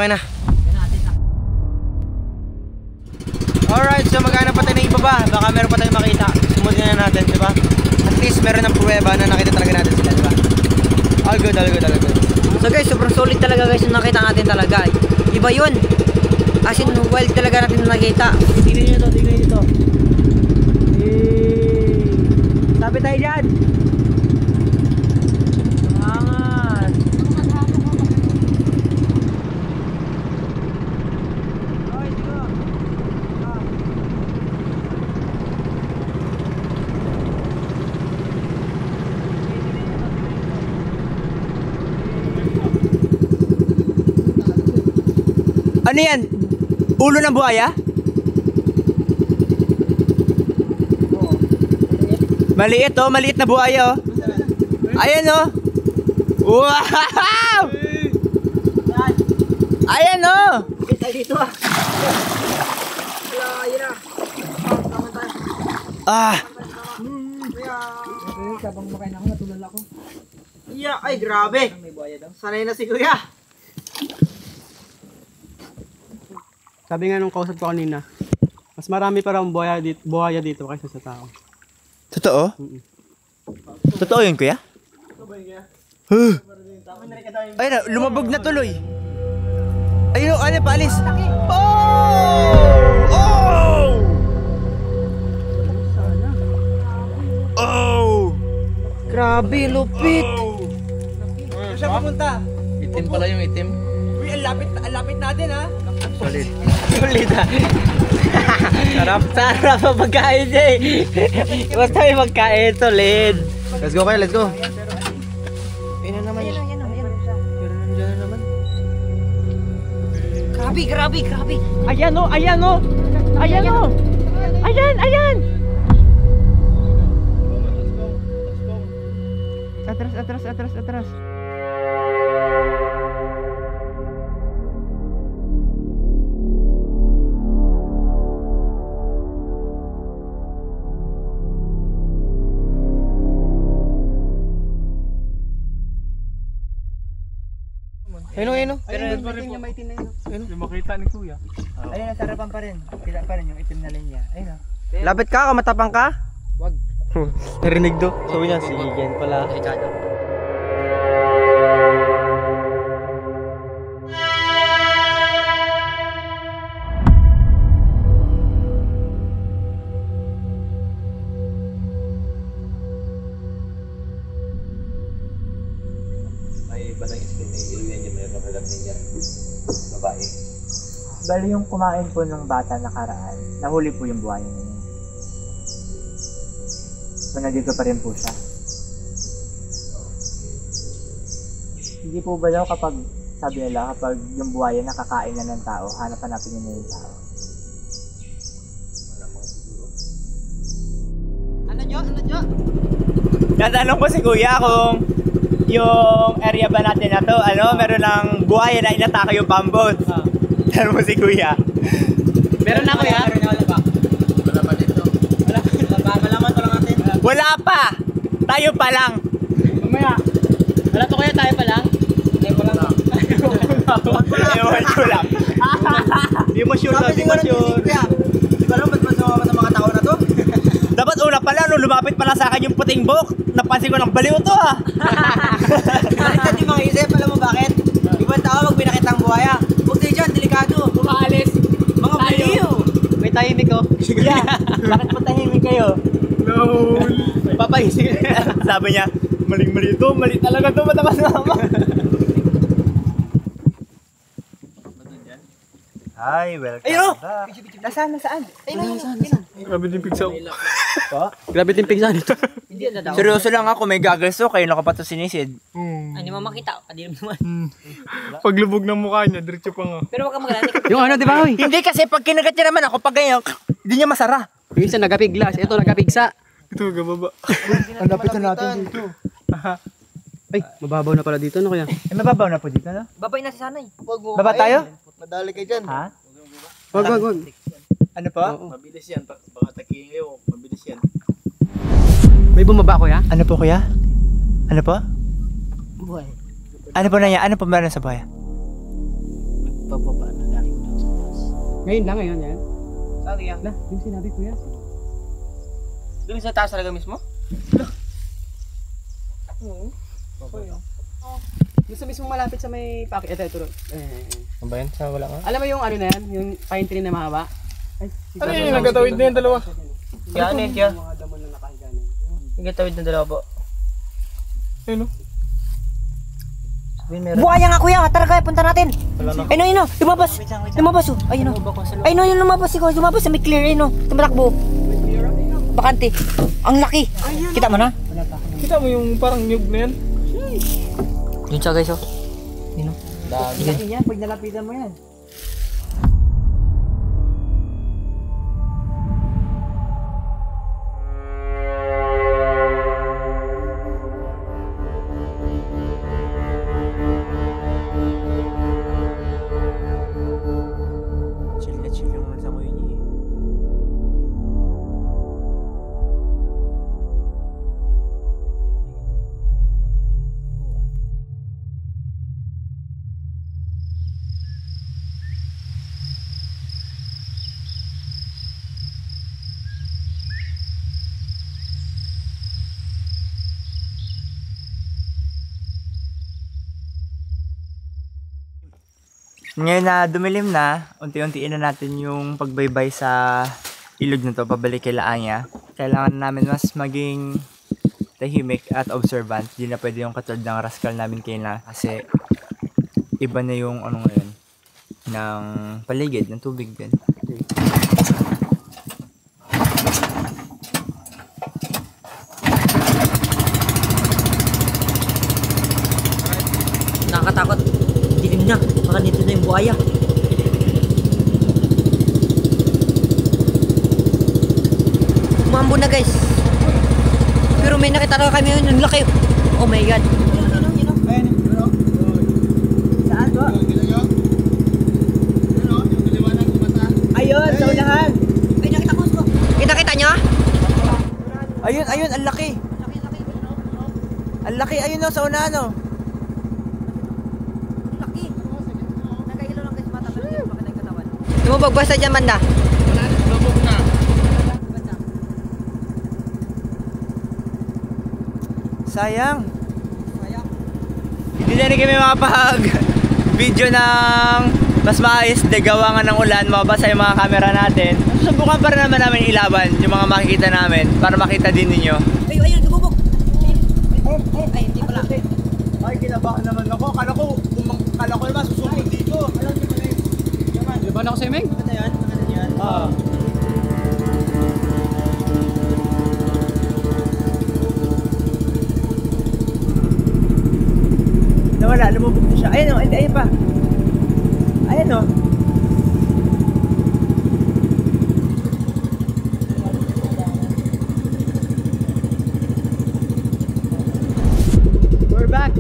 Alright, so maghanap pa tayo ng ibaba. Baka meron pa tayong makita. Sumudin na natin, di ba? At least meron ng pruweba na nakita talaga natin sila, di ba? All good. So guys, sobrang solid talaga guys yung nakita natin talaga. Iba yun. As in, wild talaga natin nakita. Tignan nyo to. Sabi tayo dyan. Angat. Ano yan? Ulo ng buhaya? Maliit oh, maliit na buhaya oh. Ayan oh. Wow! Ayan oh. Kita dito ah. Ah. Sabang makain ako, natulala ko. Yeah, ay grabe. Sanay na si Kuya. Sabi nga nung kausap ko kanina, mas marami pa raw buhaya dito kaysa sa tao. Totoo? Totoo yun, Kuya? Ayun na, lumabog na tuloy. Ayun, ano, paalis. Oh! Grabe, lupit. Saan siya pumunta? Itim pala yung itim. Uy, ang lapit natin ha. Solid. Solid ah. Sarap ang pagkain niya eh. Basta may pagkain, solid. Let's go kayo, let's go. Ayun na naman. Pero nandiyan na naman. Grabe. Ayan o. Ayan. Atras. Ayun. Ayun, yung maitim na yun. Yung makita ni Kuya. Ayun, nasarapan pa rin. Sila pa rin yung itim na linya. Ayun o. Lapit ka, matapang ka. Wag. Narinig do. Sabi niya, si Jen pala. May balang explanation niya, may makagat niya. Babae. Bali yung kumain po ng bata nakaraan, nahuli po yung buhaya niya. So nandito pa rin po siya. Hindi po ba daw kapag, sabi nila, kapag yung buhaya nakakain na ng tao, hanap-hanapin niya na yung tao. Ano nyo? Natanong ko si Kuya kung yung area ba natin na to, meron ng buhaya na inatake yung pambot. Tanong mo si Kuya. Meron na kuya? Wala pa dito. Malaman ko lang natin. Wala pa! Tayo pa lang! Mamaya. Wala to kuya, tayo pa lang? Ewan ko lang. Di mo sure. Hindi ko alam ba't masama sa mga tao na to? Dapat una pala, lumapit pala sa akin yung puting buhok. Napansin ko ng baliw to ha. Baliktad yung mga isip, alam mo bakit? Ibang tao pag pinakita ang buhaya. Huwag tayo dyan, delikado. Umaalis. Mga baliw. May tahimik ko. Yeah, bakit po tahimik kayo? No. Papaisip. Sabi niya, maling-mali to, mali talaga to, matakas naman. Hi, welcome back. Nasaan? Grabe din pigsa. Grabe din pigsa dito. Seryoso lang ako, may goggles to, kayo naka pa to sinisid. Hindi mo makita. Kadilim naman. Paglubog ng mukha niya, diretso pa nga. Pero wag ka magalala. Yung ano, di ba? Hindi kasi pag kinagat niya naman ako, pag ganyan, hindi niya masara. Yung isa nagapiglas, ito nagapigsa. Ito, gababa. Ang lapit na natin dito. Ay, mababaw na pala dito, no kaya? Mababaw na po dito, no? Babay na si Sanay. Baba tayo? Madali kayo dyan. Ha? Wag. Ano po? Mabilis yan. Baka takihin kayo. Mabilis yan. May bumaba kuya? Ano po kuya? Ano po? Buhay. Ano po na yan? Ano po meron sa buhay? Pababa na lang. Ngayon yan. Saan yan? Yung sinabi kuya. Doon sa taas talaga mismo? Oo. Gusto mismo malapit sa may pakit. Ito. Ano ba yan? Sa wala nga? Alam mo yung ano na yan? Yung pine tree na mahaba? Ano yun? Nagkatawid na yung dalawa. Yan, yan. Mga damo na nakahiga na yun. Nagkatawid ng dalawa po. Ayun o. Buhaya nga kuya, tara kaya, punta natin. Ayun, lumabas oh. Ayun lumabas ko, lumabas sa may clear ayun oh. Tumatakbo. Bakante. Ang laki. Kita mo na? Kita mo yung parang nyug na yan? Yun siya guys oh. Yun oh. Dami yan, pag nalapitan mo yan. Chill yung nasa mo yun eh. Ngayon na dumilim na, unti-untiin na natin yung pagbaybay sa ilog na to, pabalik kay Laanya. Kailangan namin mas maging tahimik at observant. Di na pwede yung katulad ng rascal namin kayo na kasi iba na yung ano ngayon ng paligid, ng tubig din. Nakakatakot. Dilim na. Baka dito na yung buhaya. Tumambo na guys. Pero may nakita na kami yun, ang laki. Oh my god. Saan to? Ayun, sa unahan. Ay, nakita ko. Kita nyo? Ayun, ang laki. Ang laki, ayun o, sa unahan o. Laki. Nagkahilo lang guys, mata. Pero yun, baka na yung katawan. Tumubog basta dyan, Manda. Sayang. Hindi na rin kami makapag-video ng mas maayos de gawa nga ng ulan, mabasa yung mga camera natin. Susubukan pa rin naman namin ilaban yung mga makikita namin para makita din ninyo. Ayun, gumubog. Ay, hindi pala. Ay, kinabahan naman ako. Kala ko naman susunod dito. Diba na ako sa imeng? Ano yan? Oo. Nawala, lumubog na siya. Ayun o, ayun pa. Ayun o. We're back.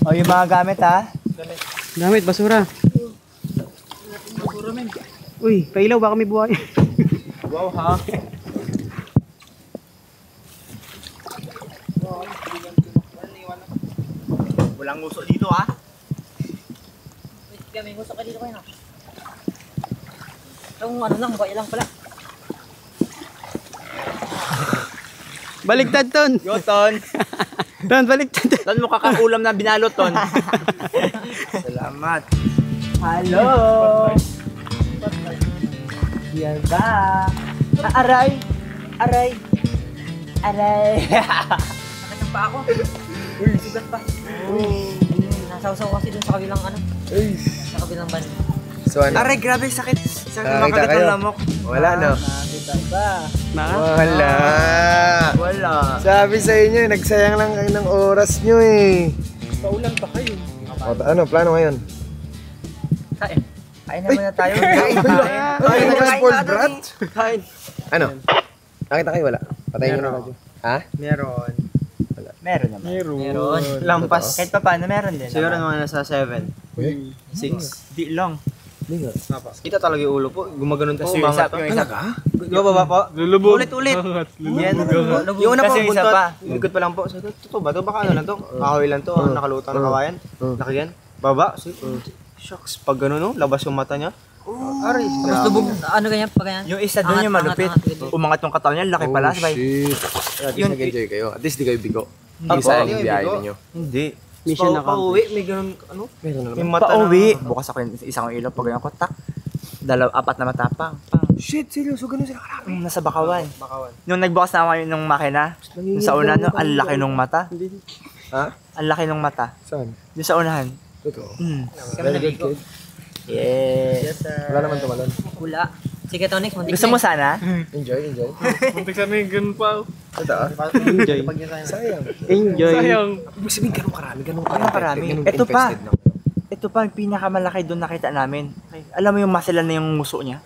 O, yung mga gamit ha. Gamit, basura. Uy, pailaw, baka may buhay. Wow ha. Walang nguso dito ha. May gusto ka dito kayo na. Yung ano lang, baya lang pala. Baligtad, Ton. Yo, Ton. Ton, baligtad. Ton, mukha kang ulam na binalot, Ton. Salamat. Hello. Yan ba? Aray. Aray. Aray. Nakatang pa ako. Sugat pa. Nasawsaw kasi dun sa kabilang ano. Sa kabilang band. So ano? Aray, grabe sakit. Sakit Nakita makagat kayo? ng lamok. Wala no? Nakita ba? Wala. Wala. Sabi sa inyo, nagsayang lang kayo ng oras nyo eh. Paulan pa kayo. Ano, plano ngayon? Kain. Kain naman na tayo. Kain na spoiled brat. Kain. Ano? Nakita kayo wala? Patayin nyo na radyo. Ha? Meron. Wala. Meron naman. Meron. Lampas. Kahit pa paano meron din. Siguro naman nasa 7. 6. Di lang. Kita talaga yung ulo po. Gumaganon po. Kasi yung isa. Yung baba po. Lulubog. Ulit-ulit. Yan. Yung una po, Kasi yung isa buntot. pa. Likod pa lang po. Sabi ko, totoo ba ito? Baka ano lang to? Kahoy lang to. Nakalutang na kawayan. Nakagyan. Baba. Shucks. Pag gano'n no, labas yung mata niya. Aray. Tapos lubog, ano ganyan, pa ganyan? Yung isa doon yung malupit. Umangat yung katawan niya, laki pala. Sabay. At least nag-enjoy kayo. At least di kayo bigo. Ako, Hindi sayang yung biyahe ninyo. Hindi. Mission na Pauwi, may ganun, ano? Meron na May naman. mata Pauwi. na. Bukas ako yung isang ilaw. Pag ganyan ko, tak. Apat na matapang. Shit, seryoso, ganun sila karami. Nasa Bakawan. Bakawan. Nung nagbukas na ako ng makina, yung sa una, no, ang laki nung mata. Ha? Ang laki nung mata. Saan? Yung sa unahan. Totoo. Kami naligo. Yes. Wala naman tumalon. Wala. Sige, Tonix, muntik Gusto mo sana? Enjoy. Muntik sana yung ganun pa. Totoo. Enjoy. Sayang. Enjoy. Sayang. Ibig sabihin, ganun karami. Ganun karami. Ito pa yung pinakamalaki doon nakita namin. Alam mo yung muscle na yung muso niya?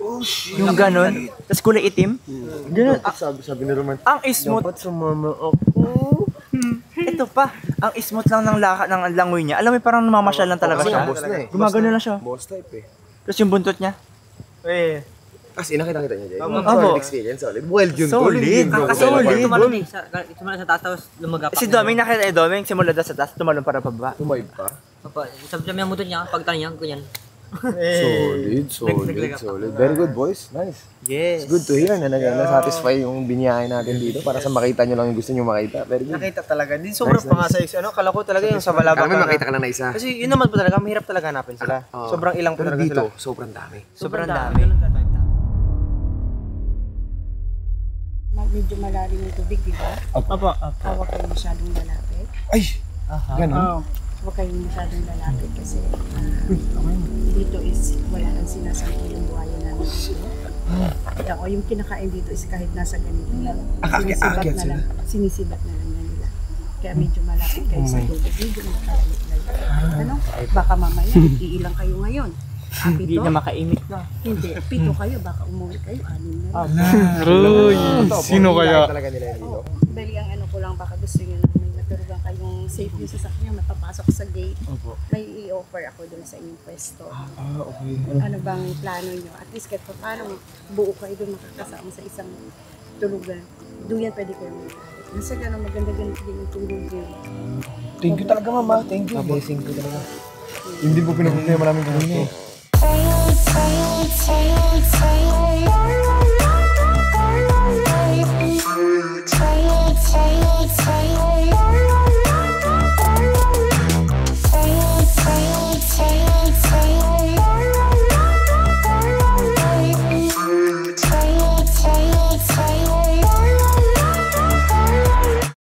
Yung ganun. Tapos kulay itim. Ganun. Sabi ni Roman. Ang smooth. Dapat sumama ako. Ito pa. Ang smooth lang ng langoy niya. Alam mo parang namamasyal lang talaga siya. Boss na eh. Gumagano lang siya. Boss type eh. Tapos yung buntot niya. Eh. Kasi nakita niya, Jay. Abo. Solid experience, solid. Wild yun. Solid. Solid. Tumalon eh. Tumalon sa taas, tapos lumagapak. Si Doming nakita ni Doming, simula daw sa taas, tumalon para pababa. Tumayib pa. Sabi niya yung motor niya, pagtanong niya, ganyan. Solid. Very good, boys. Nice. Yes. It's good to hear na na-satisfy yung biniyahe natin dito para sa makita nyo lang yung gusto nyo makita. Very good. Nakita talaga. Hindi sobrang pa nga sa ano, kala ko talaga yung sa Balabak. Kami makita ka lang na isa. Kasi yun naman po talaga, mahirap talaga hanapin sila. Sobrang ilang po Pero talaga sila. dito, sobrang dami. Sobrang dami. Medyo malalim yung tubig, di ba? Apa. Huwag kayo masyadong lalapit. Ay! Ganun? Huwag kayong masyadong lalapit kasi dito is wala nang sinasampo yung buhaya namin dito. O yung kinakain dito is kahit nasa ganito lang. Sinisibat na lang nila. Kaya medyo malapit kayo sa tubig. Medyo magkalamit lang. Ano? Baka mamaya, iilang kayo ngayon. Hindi na makaimik na. Hindi, 7 kayo, baka umuwi kayo, 6 na rin. Roy, sino kaya? Dali ang ano ko lang, baka gusto nyo na may naturugan kayong safe yung sasakyan, mapapasok sa gate. May i-offer ako dun sa inyong pwesto. Okay. Ano bang plano nyo? At least kahit pa paano, buo kayo dun makakasama sa isang tulugan. Doon yan pwede kayo mag-alit. Nasa gano'n maganda-ganda din yung tulog nyo. Thank you talaga, mama. Thank you. Blessing ko talaga. Hindi ko pinapunta namin kanina eh.